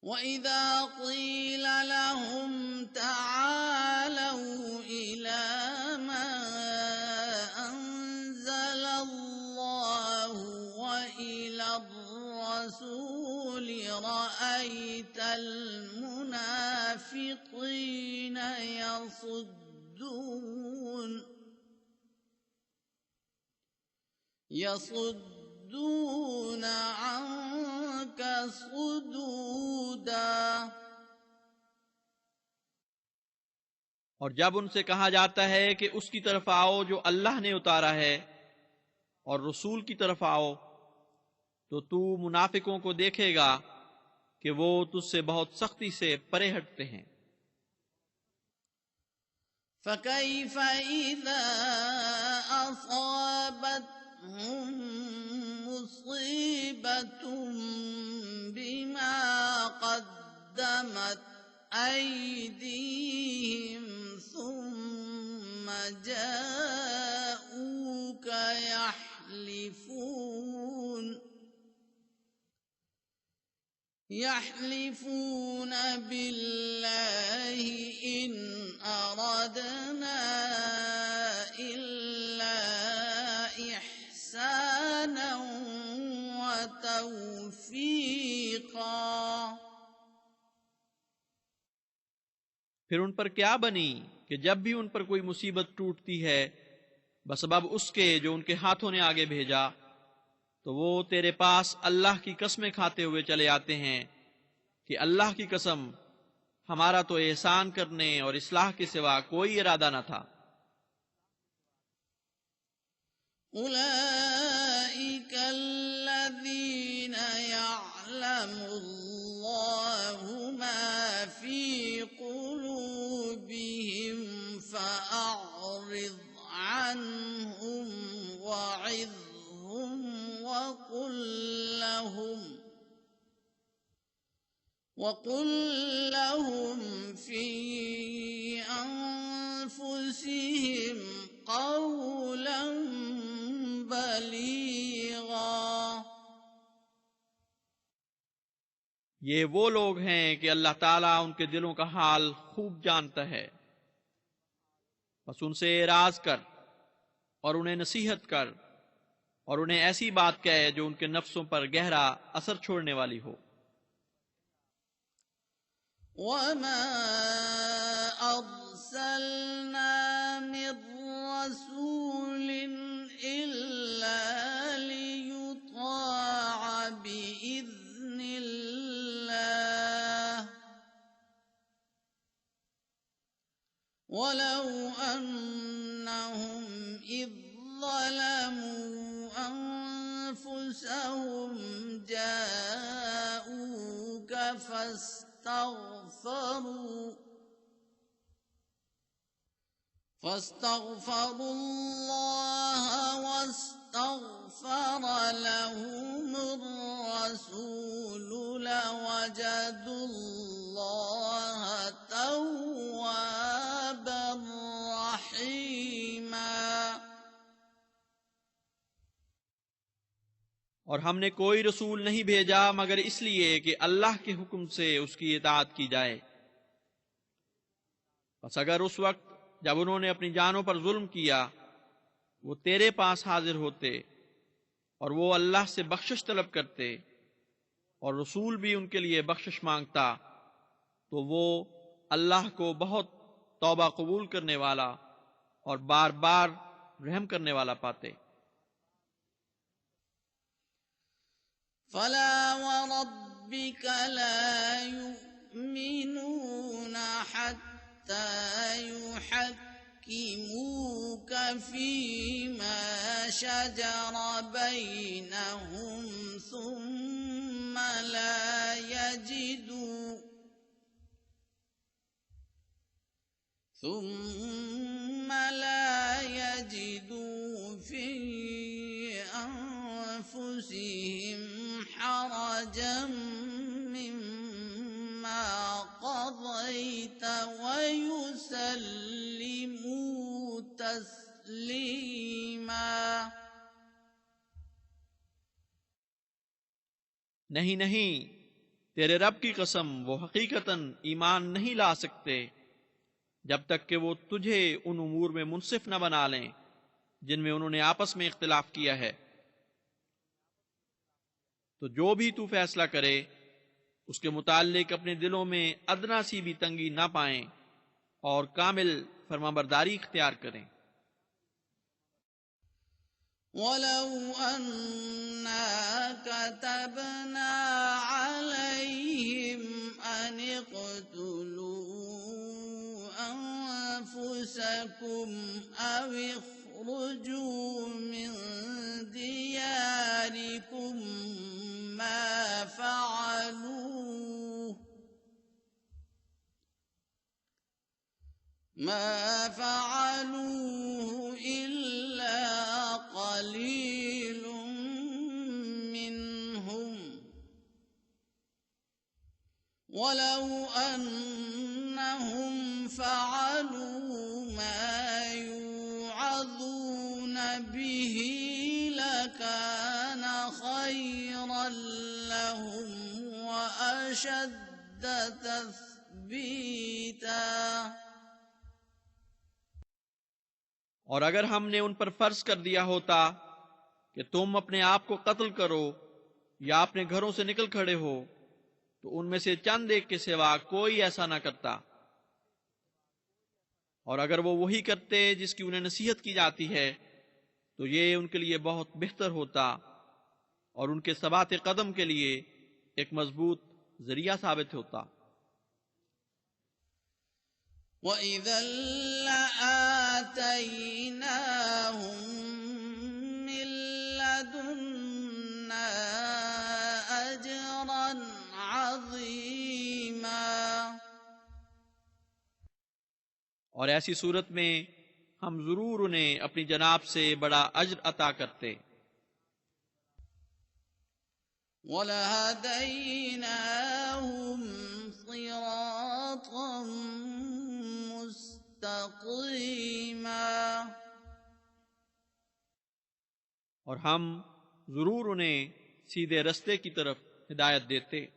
वइज़ा क़ील लहुम तआलौ इला मा अंज़लल्लाहु व इला रसूल रअयतल मुनाफ़िक़ीना यसुद्दून अन्क सुदूदा। और जब उनसे कहा जाता है कि उसकी तरफ आओ जो अल्लाह ने उतारा है और रसूल की तरफ आओ, तो तू मुनाफिकों को देखेगा कि वो तुझसे बहुत सख्ती से परे हटते हैं। फ़कैफ़ इज़ा असाबतहुम मुसीबतुम बिमा क़द्दमत अयदीहिम सुम्मा जाऊक यहलिफून बिल्लाहि इन अरदना इल्ला इहसाना व तौफीक़ा। फिर उन पर क्या बनी कि जब भी उन पर कोई मुसीबत टूटती है बसबब उसके जो उनके हाथों ने आगे भेजा, तो वो तेरे पास अल्लाह की कसमें खाते हुए चले आते हैं कि अल्लाह की कसम, हमारा तो एहसान करने और इस्लाह के सिवा कोई इरादा न था। उलाइका अल्लज़ीना यअलमुल्लाहु मा फी क़ुलूबिहिम फ़अअरिज़ अन्हुम वइज़हुम वक़ुल लहुम फ़ी अनफ़ुसिहिम क़ौलन बलीग़ा। ये वो लोग हैं कि अल्लाह ताला उनके दिलों का हाल खूब जानता है। बस उनसे एराज कर और उन्हें नसीहत कर और उन्हें ऐसी बात कहे जो उनके नफ्सों पर गहरा असर छोड़ने वाली हो। वमा अर्सलना मिर रसूलिन इल्ला लियुताअ बिइज़्निल्लाह वलौ अन्नहुम इज़ ज़लमू أنفسهم جاءوك فاستغفروا الله واستغفر لهم الرسول لوجدوا الله توابا رحيما। और हमने कोई रसूल नहीं भेजा मगर इसलिए कि अल्लाह के हुक्म से उसकी इताअत की जाए। बस अगर उस वक्त जब उन्होंने अपनी जानों पर जुल्म किया वो तेरे पास हाजिर होते और वो अल्लाह से बख्शिश तलब करते और रसूल भी उनके लिए बख्शिश मांगता तो वो अल्लाह को बहुत तौबा कबूल करने वाला और बार बार रहम करने वाला पाते। फला वरब्बिक ला युमिनून हत्ता युहक्किमूक फीमा शजर बैनहुम सुम्मा ला यजिदू फी أنفسهم حرجا مما قضيت ويسلموا تسليما। नहीं नहीं, तेरे रब की कसम वो हकीकतन ईमान नहीं ला सकते जब तक कि वो तुझे उन उमूर में मुंसिफ न बना लें जिनमें उन्होंने आपस में इख्तिलाफ किया है। तो जो भी तू फैसला करे उसके मुताल्लिक अपने दिलों में अदना सी भी तंगी ना पाएं और कामिल फरमाबरदारी इख्तियार करें। वलौ अन्ना कतबना अलैहिम अन इक़्तुलू अनफुसकुम अव इख़्रुजू मिन दियारिकुम ما فعلوه إلا قليل منهم ولو أنهم فعلوا ما يوعظون به لكان خيرا لهم وأشد तस्बीता। और अगर हमने उन पर फर्ज कर दिया होता कि तुम अपने आप को कत्ल करो या अपने घरों से निकल खड़े हो तो उनमें से चंद एक के सिवा कोई ऐसा ना करता। और अगर वो वही करते जिसकी उन्हें नसीहत की जाती है तो ये उनके लिए बहुत बेहतर होता और उनके सबात कदम के लिए एक मजबूत जरिया साबित होता। वइज़ा लआतैनाहुम मिन लदुन्ना अजरन अज़ीमा। और ऐसी सूरत में हम जरूर उन्हें अपनी जनाब से बड़ा अज्र अता करते। वलहदैनाहुम सिरातन मुस्तक़ीमा। और हम जरूर उन्हें सीधे रस्ते की तरफ हिदायत देते।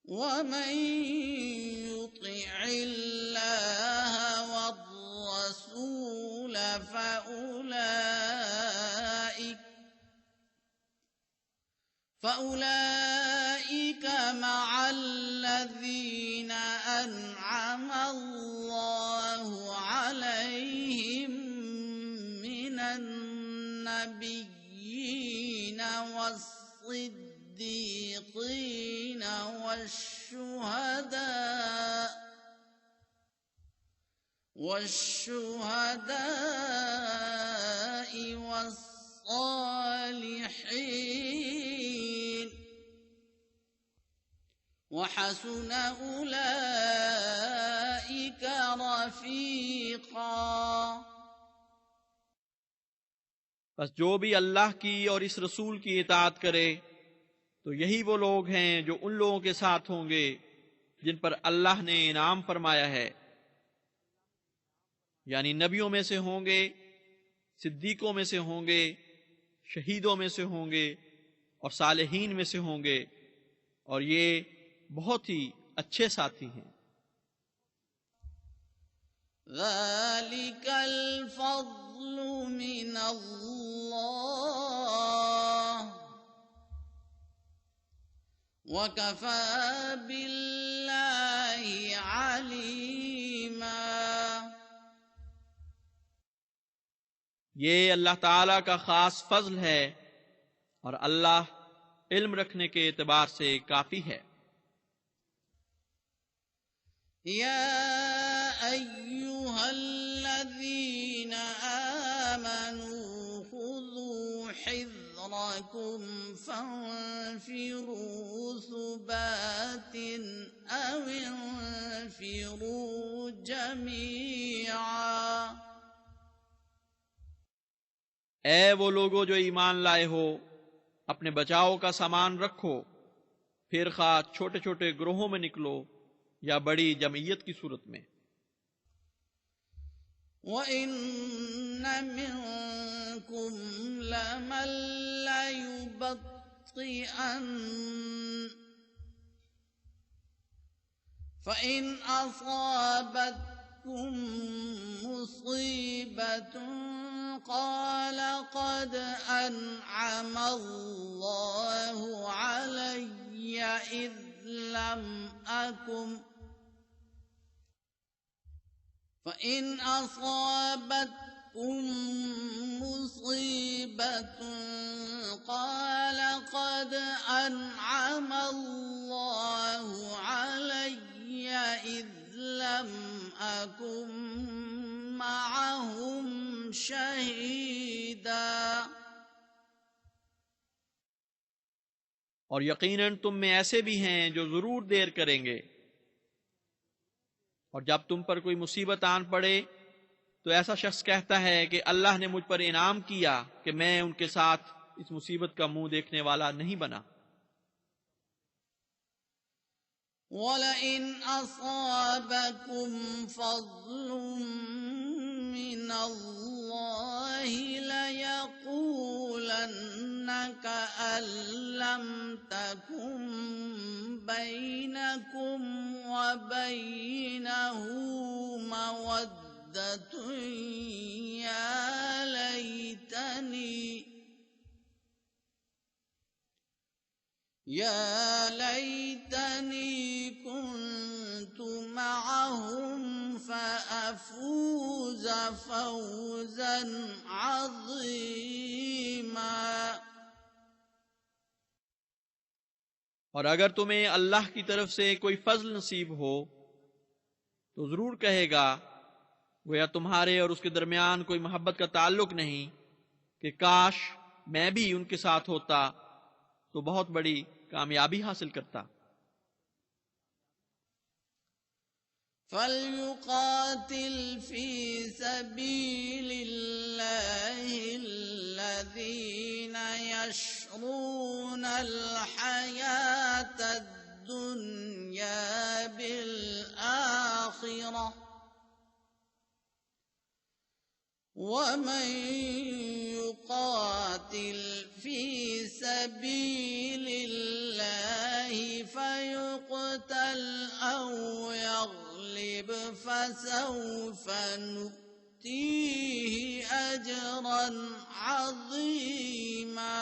वमन युतिइल्लाह वर्रसूल फउलाइका فأولئك مع الذين أنعم الله عليهم من النبيين والصديقين والشهداء والصالحين وحسن أولئك رفيقا। बस जो भी अल्लाह की और इस रसूल की इताअत करे तो यही वो लोग हैं जो उन लोगों के साथ होंगे जिन पर अल्लाह ने इनाम फरमाया है, यानी नबियों में से होंगे, सिद्दीकों में से होंगे, शहीदों में से होंगे और सालेहीन में से होंगे, और ये बहुत ही अच्छे साथी हैं। ज़ालिकल फ़ज़्लु मिनल्लाह वकफ़ा बिल्लाहि अलीमा। ये अल्लाह ताला का खास फजल है और अल्लाह इल्म रखने के एतबार से काफी है। या अय्युहल्लज़ीना आमनू खुज़ू हिज़्रकुम फंफिरू सुबातिन अव इंफिरू जमीआ। ऐ वो लोगो जो ईमान लाए हो, अपने बचाव का सामान रखो, फिर खा छोटे छोटे ग्रोहों में निकलो या बड़ी जमीयत की सूरत में। वइन्न मिनकुम लमन लयुबत्तिअन फ़इन असाबतकुम मुसीबतुन क़ाल क़द अनअम अल्लाहु अलय्या इज़ लम अकुम फ़इन असाबतकुम मुसीबतुन क़ाल क़द अनअम अल्लाहु अलय्या इज़ लम अकुम मअहुम शहीदा। और यकीनन तुम में ऐसे भी हैं जो जरूर देर करेंगे, और जब तुम पर कोई मुसीबत आन पड़े तो ऐसा शख्स कहता है कि अल्लाह ने मुझ पर इनाम किया कि मैं उनके साथ इस मुसीबत का मुंह देखने वाला नहीं बना। वलइन असाबकुम फ़ज़्लुम मिनल्लाहि लयक़ूलन्न कअन लम तकुन बैनकुम व बैनहु मवद्दतुन या लैतनी कुन्तु मअहुम फ़अफ़ूज़ फ़ौज़न अज़ीमा। और अगर तुम्हें अल्लाह की तरफ से कोई फजल नसीब हो तो जरूर कहेगा, गोया तुम्हारे और उसके दरमियान कोई मोहब्बत का ताल्लुक नहीं, कि काश मैं भी उनके साथ होता तो बहुत बड़ी कामयाबी हासिल करता। फल्युक़ातिल फ़ी सबीलिल्लाहि अल्लज़ीना यशरूनल हयातद दुन्या बिल आखिरह वमन युक़ातिल फ़ी सबीलिल्लाहि फ़युक़तल औ यग़लिब फ़सौफ़ नु'तीहि अजरन अज़ीमा।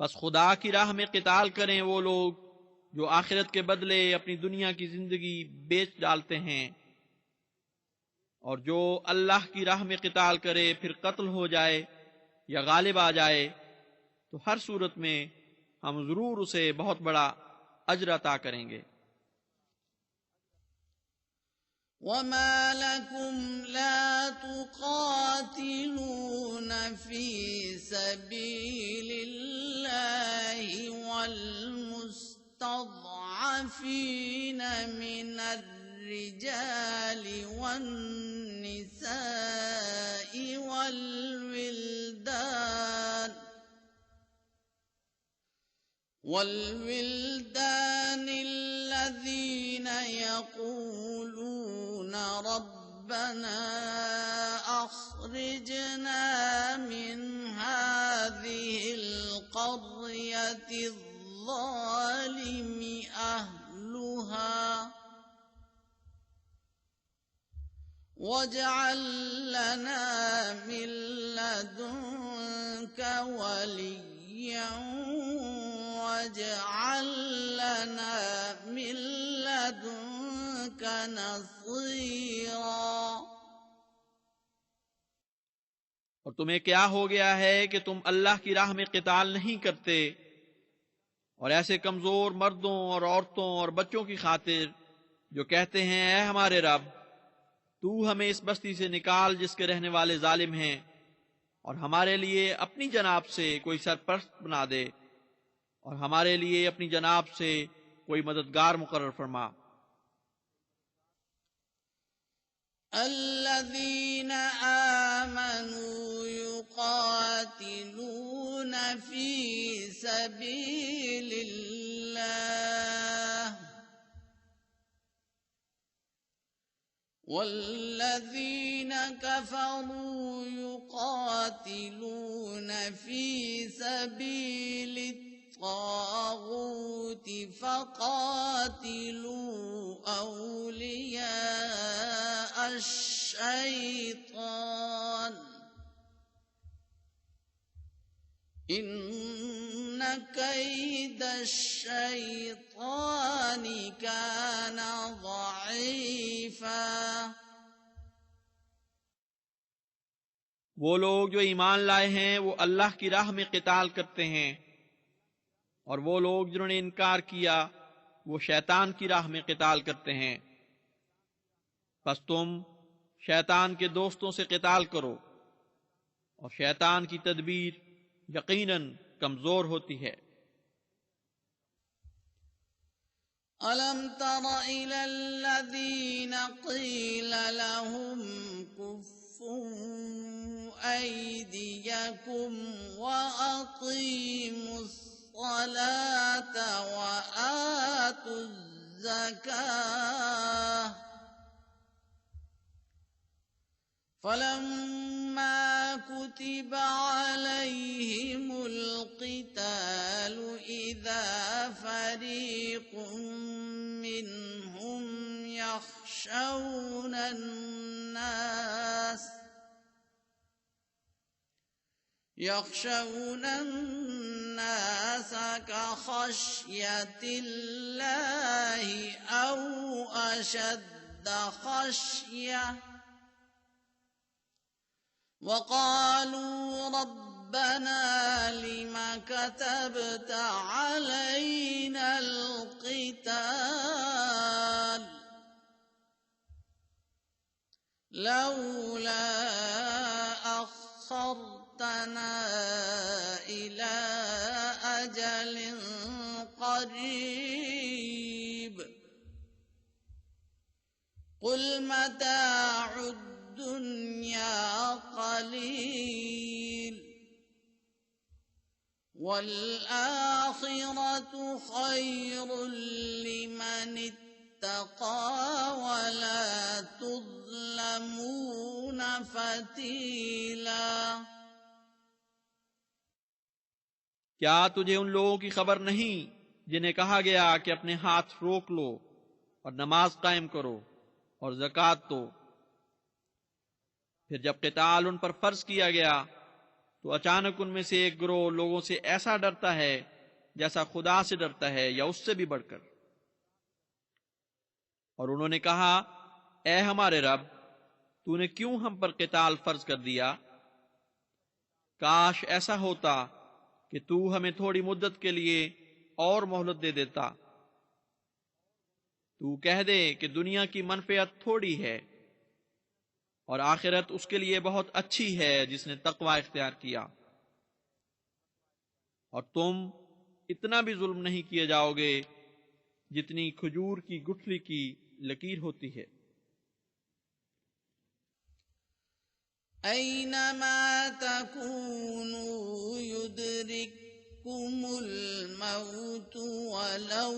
बस खुदा की राह में क़िताल करें वो लोग जो आखिरत के बदले अपनी दुनिया की जिंदगी बेच डालते हैं, और जो अल्लाह की राह में क़िताल करे फिर कत्ल हो जाए या गालिब आ जाए तो हर सूरत में हम जरूर उसे बहुत बड़ा अजर अता करेंगे। वमा लकुम ला तुक़ातिलून फी सबीलिल्लाहि वल मुस्तज़अफ़ीन मिनर रिजालि वन निसाइ वल विल्दान الذين يقولون ربنا أخرجنا من هذه القرية الظالم أهلها واجعل لنا من لدنك وليا واجعل لنا من لدنك نصيرا। और तुम्हें क्या हो गया है कि तुम अल्लाह की राह में क़िताल नहीं करते, और ऐसे कमजोर मर्दों और औरतों और बच्चों की खातिर जो कहते हैं ऐ हमारे रब, तू हमें इस बस्ती से निकाल जिसके रहने वाले जालिम हैं, और हमारे लिए अपनी जनाब से कोई सरपरस्त बना दे, और हमारे लिए अपनी जनाब से कोई मददगार मुकर्रर फरमा। الذين آمنوا يقاتلون في سبيل الله والذين كفروا يقاتلون في سبيل الطاغوت فقاتلوا أولياء الشيطان إن كيد الشيطان كان ضعيفا। वो लोग जो ईमान लाए हैं वो अल्लाह की राह में क़िताल करते हैं, और वो लोग जिन्होंने इनकार किया वो शैतान की राह में क़िताल करते हैं। बस तुम शैतान के दोस्तों से क़िताल करो, और शैतान की तदबीर यकीनन कमजोर होती है। अलम तरा इलल्लज़ीन क़ील लहुम कुफ्फू ऐदियकुम व अक़ीमुस الصلاة وآتوا الزكاة فلما كتب عليهم القتال إذا فريق منهم يخشون الناس كخشية الله أو أشد خشية وقالوا ربنا لم كتبت علينا القتال لولا أخرتنا إلى أجل قريب قل متاع الدنيا قليل والآخرة خير لمن اتقى ولا تظلمون فتيلا। क्या तुझे उन लोगों की खबर नहीं जिन्हें कहा गया कि अपने हाथ रोक लो और नमाज कायम करो और ज़कात दो, फिर जब क़िताल उन पर फर्ज किया गया तो अचानक उनमें से एक गिरोह लोगों से ऐसा डरता है जैसा खुदा से डरता है या उससे भी बढ़कर। और उन्होंने कहा, ए हमारे रब, तूने क्यों हम पर क़िताल फर्ज कर दिया? काश ऐसा होता कि तू हमें थोड़ी मुद्दत के लिए और मोहलत दे देता। तू कह दे कि दुनिया की मनफियत थोड़ी है और आखिरत उसके लिए बहुत अच्छी है जिसने तकवा इख्तियार किया। और तुम इतना भी जुल्म नहीं किए जाओगे जितनी खजूर की गुठली की लकीर होती है। ऐनमा तकूनु युदरिक्कुमुल मौतु वलौ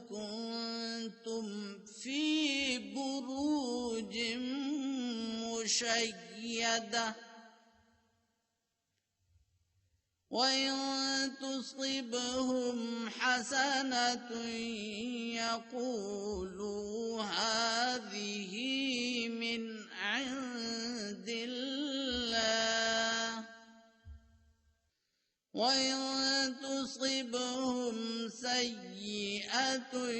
कुंतुम फी बुरूजिम मुशय्यदा वइन तुसिबहुम हसनतुन यक़ूलू हाज़िही मिन इंदिल्लाह वइन तुसिबहुम सय्यिअतुन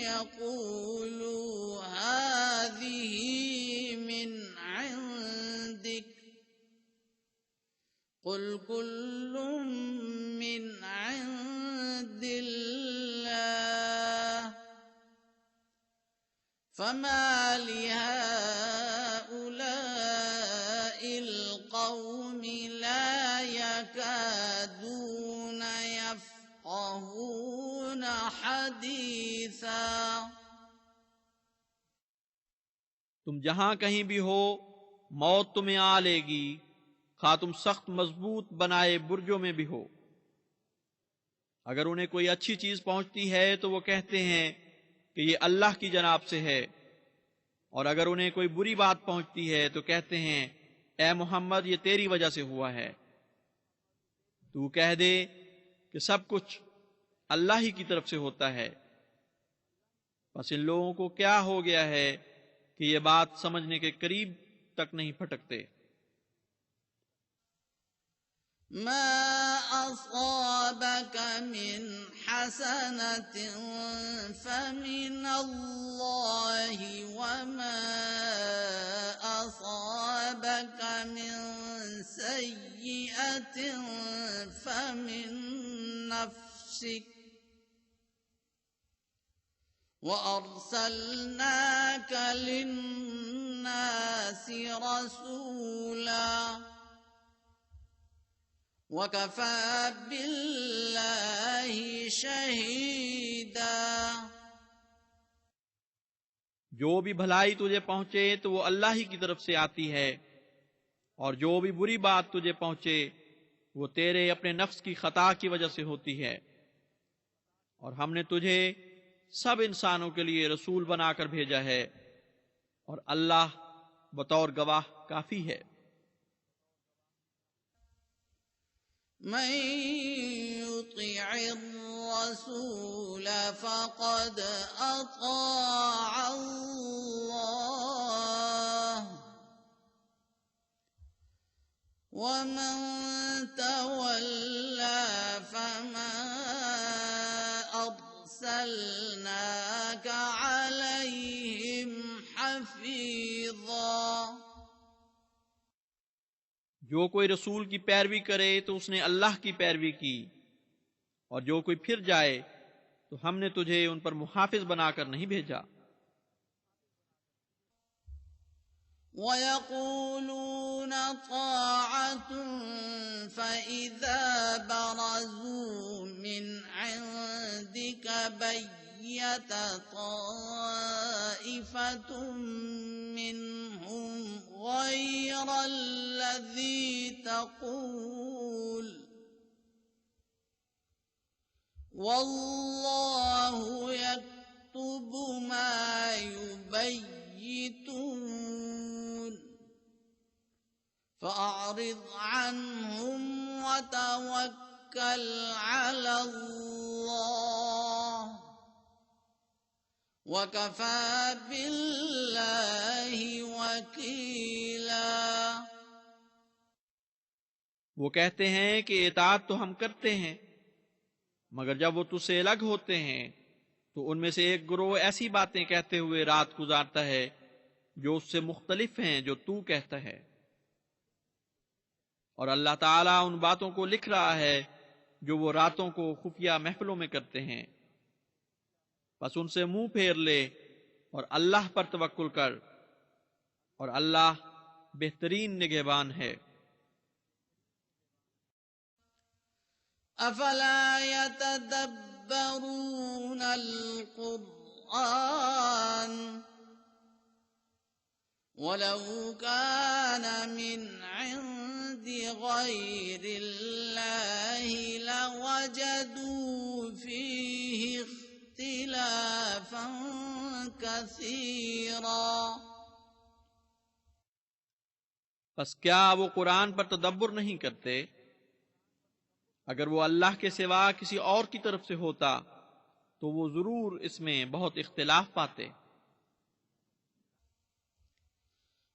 यक़ूलू हाज़िही मिन इंदिक कुल कुल्लुम मिन इंदिल्लाह फमा लिहाउलाइल कौमि ला यकादून यफ़क़हून हदीसा। तुम जहां कहीं भी हो, मौत तुम्हें आ लेगी, खा तुम सख्त मजबूत बनाए बुर्जों में भी हो। अगर उन्हें कोई अच्छी चीज पहुंचती है तो वो कहते हैं कि ये अल्लाह की जनाब से है, और अगर उन्हें कोई बुरी बात पहुंचती है तो कहते हैं, ए मोहम्मद, ये तेरी वजह से हुआ है। तू कह दे कि सब कुछ अल्लाह ही की तरफ से होता है। बस इन लोगों को क्या हो गया है कि ये बात समझने के करीब तक नहीं फटकते। मा असाबक मिन हसनतिन फमिनल्लाहि वमा असाबक मिन सय्यिअतिन फमिन नफ्सिक वअरसलनाक लिन्नासि रसूला वकफ़ा बिल्लाहि शहीदा। जो भी भलाई तुझे पहुंचे तो वो अल्लाह ही की तरफ से आती है, और जो भी बुरी बात तुझे पहुंचे वो तेरे अपने नफ्स की खता की वजह से होती है। और हमने तुझे सब इंसानों के लिए रसूल बनाकर भेजा है, और अल्लाह बतौर गवाह काफी है। मन युतिइर रसूल फ़क़द अताअ अल्लाह वमन तवल्ला फमा अरसलनाक अलैहिम हफ़ीज़ा। जो कोई रसूल की पैरवी करे तो उसने अल्लाह की पैरवी की, और जो कोई फिर जाए तो हमने तुझे उन पर मुहाफिज बनाकर नहीं भेजा। वयक़ूलून ताअतुन फ़इज़ा बरज़ू मिन इंदिक बय्यत ताइफ़तुम मिनहुम गयरल्लज़ी तक़ूल वल्लाहु यक्तुबु मा युबय्यितून फ़अरिज़ अन्हुम वतवक्कल अलल्लाह वकफ़ा बिल्लाहि वकीला। वो कहते हैं कि इताअत तो हम करते हैं, मगर जब वो तुझसे अलग होते हैं तो उनमें से एक गिरोह ऐसी बातें कहते हुए रात गुजारता है जो उससे मुख्तलिफ हैं जो तू कहता है। और अल्लाह ताला उन बातों को लिख रहा है जो वो रातों को खुफिया महफिलों में करते हैं। बस उनसे मुंह फेर ले और अल्लाह पर तवक्कुल कर, और अल्लाह बेहतरीन निगहबान है। अफला यतदब्बरून अल-कुरआन वलौ कान मिन इंदि गैरिल्लाहि लवजदू फीहि इख्तिलाफन कसीरा। बस क्या वो कुरान पर तदब्बुर नहीं करते? अगर वो अल्लाह के सिवा किसी और की तरफ से होता तो वो जरूर इसमें बहुत इख्तिलाफ पाते।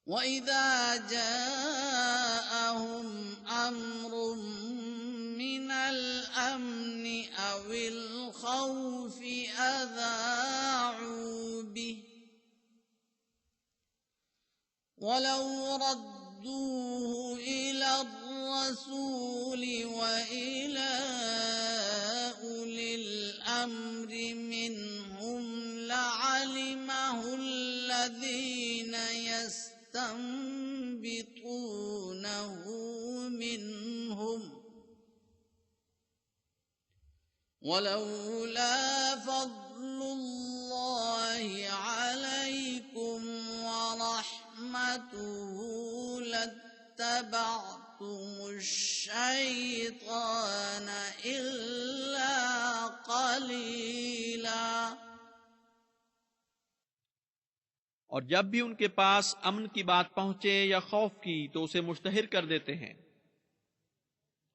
वइज़ा जाअहुम अम्रुम मिनल अम्नि अविल खौफि अज़ाउ बिहि वलौ रद्दूहु इलर रसूल व इला उलिल अम्रि मिनहुम लअलिमहु अल्लज़ीना यस्तंबितूनहु मिनहुम वलौला फज़्लुल्लाहि अलैकुम व रहमतुहु लत्तबअतुमुश्शैतान इल्ला क़लीला। और जब भी उनके पास अमन की बात पहुंचे या खौफ की तो उसे मुश्तहिर कर देते हैं,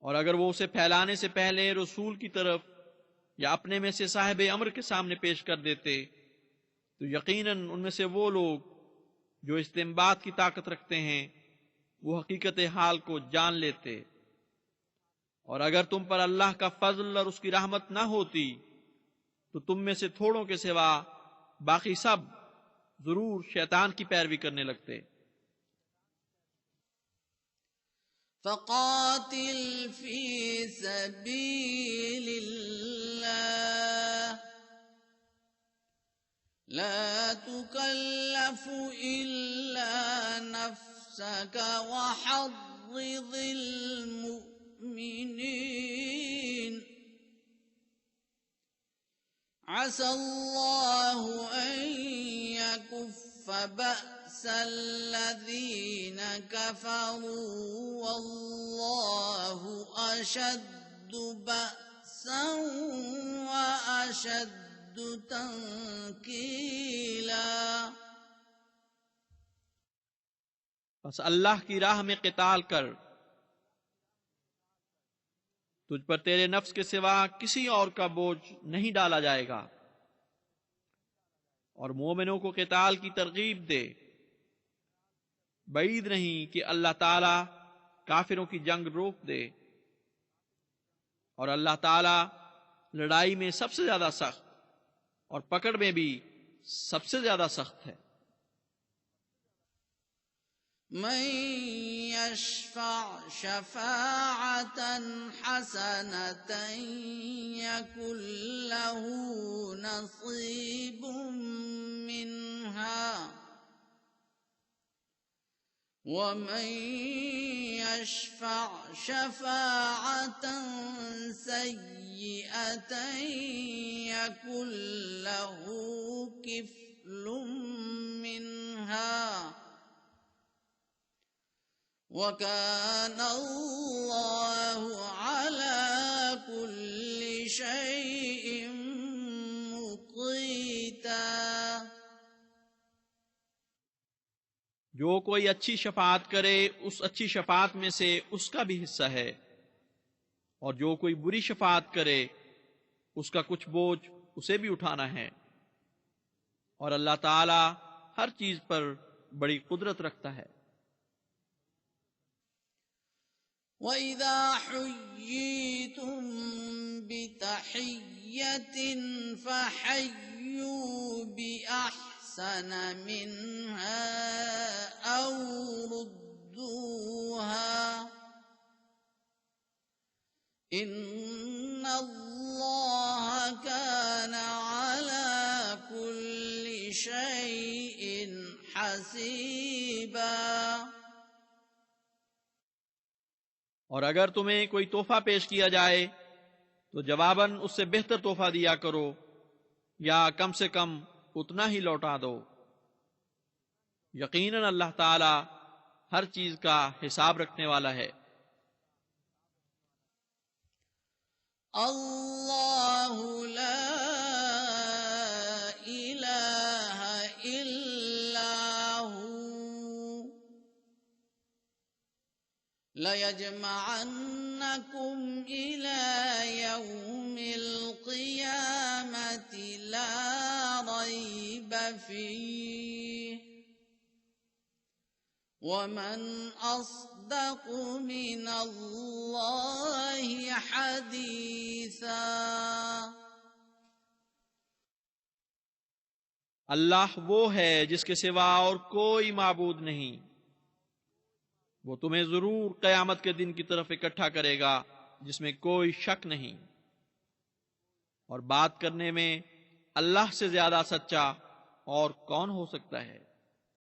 और अगर वो उसे फैलाने से पहले रसूल की तरफ या अपने में से साहिब अमर के सामने पेश कर देते तो यकीनन उनमें से वो लोग जो इस्तिंबात की ताकत रखते हैं वो हकीकत हाल को जान लेते। और अगर तुम पर अल्लाह का फजल और उसकी रहमत ना होती तो तुम में से थोड़ों के सिवा बाकी सब जरूर शैतान की पैरवी करने लगते। फ़क़ातिल फ़ी सबीलिल्लाह ला तुकल्लफ़ु इल्ला नफ़्सक वहर्रिज़िल मुमिनीन असल्लाहु अन यकुफ्फ बअसल्लज़ीन कफ़रू वल्लाहु अशद्दु बअसन व अशद्दु तंकीला। बस अल्लाह की राह में क़िताल कर, तुझ पर तेरे नफ्स के सिवा किसी और का बोझ नहीं डाला जाएगा। और मोमिनों को क़िताल की तरगीब दे। बईद नहीं कि अल्लाह ताला काफिरों की जंग रोक दे, और अल्लाह ताला लड़ाई में सबसे ज्यादा सख्त और पकड़ में भी सबसे ज्यादा सख्त है। मन यशफ़अ शफ़ाअतन हसनतन यकुन लहू नसीबुम मिन्हा वमन यशफ़अ शफ़ाअतन सय्यिअतन यकुन लहू किफ़्लुम मिन्हा वकान अल्लाहु अला कुल्लि शैइन मुक़ीता। जो कोई अच्छी शफाअत करे उस अच्छी शफाअत में से उसका भी हिस्सा है, और जो कोई बुरी शफाअत करे उसका कुछ बोझ उसे भी उठाना है। और अल्लाह ताला हर चीज पर बड़ी कुदरत रखता है। وَإِذَا حُيِّيتُم بِتَحِيَّةٍ فَحَيُّوا بِأَحْسَنَ مِنْهَا أَوْ رُدُّوهَا إِنَّ اللَّهَ كَانَ عَلَى كُلِّ شَيْءٍ حَسِيبًا। और अगर तुम्हें कोई तोहफा पेश किया जाए तो जवाबन उससे बेहतर तोहफा दिया करो या कम से कम उतना ही लौटा दो। यकीनन अल्लाह ताला हर चीज का हिसाब रखने वाला है। अल्लाहु ला इलाहा इल्ला हू लयजमअन्नकुम इला यौमिल क़ियामति ला रैब फीह वमन अस्दक़ु मिनल्लाहि हदीसा। अल्लाह वो है जिसके सिवा और कोई माबूद नहीं। वो तुम्हें जरूर कयामत के दिन की तरफ इकट्ठा करेगा जिसमें कोई शक नहीं। और बात करने में अल्लाह से ज्यादा सच्चा और कौन हो सकता है।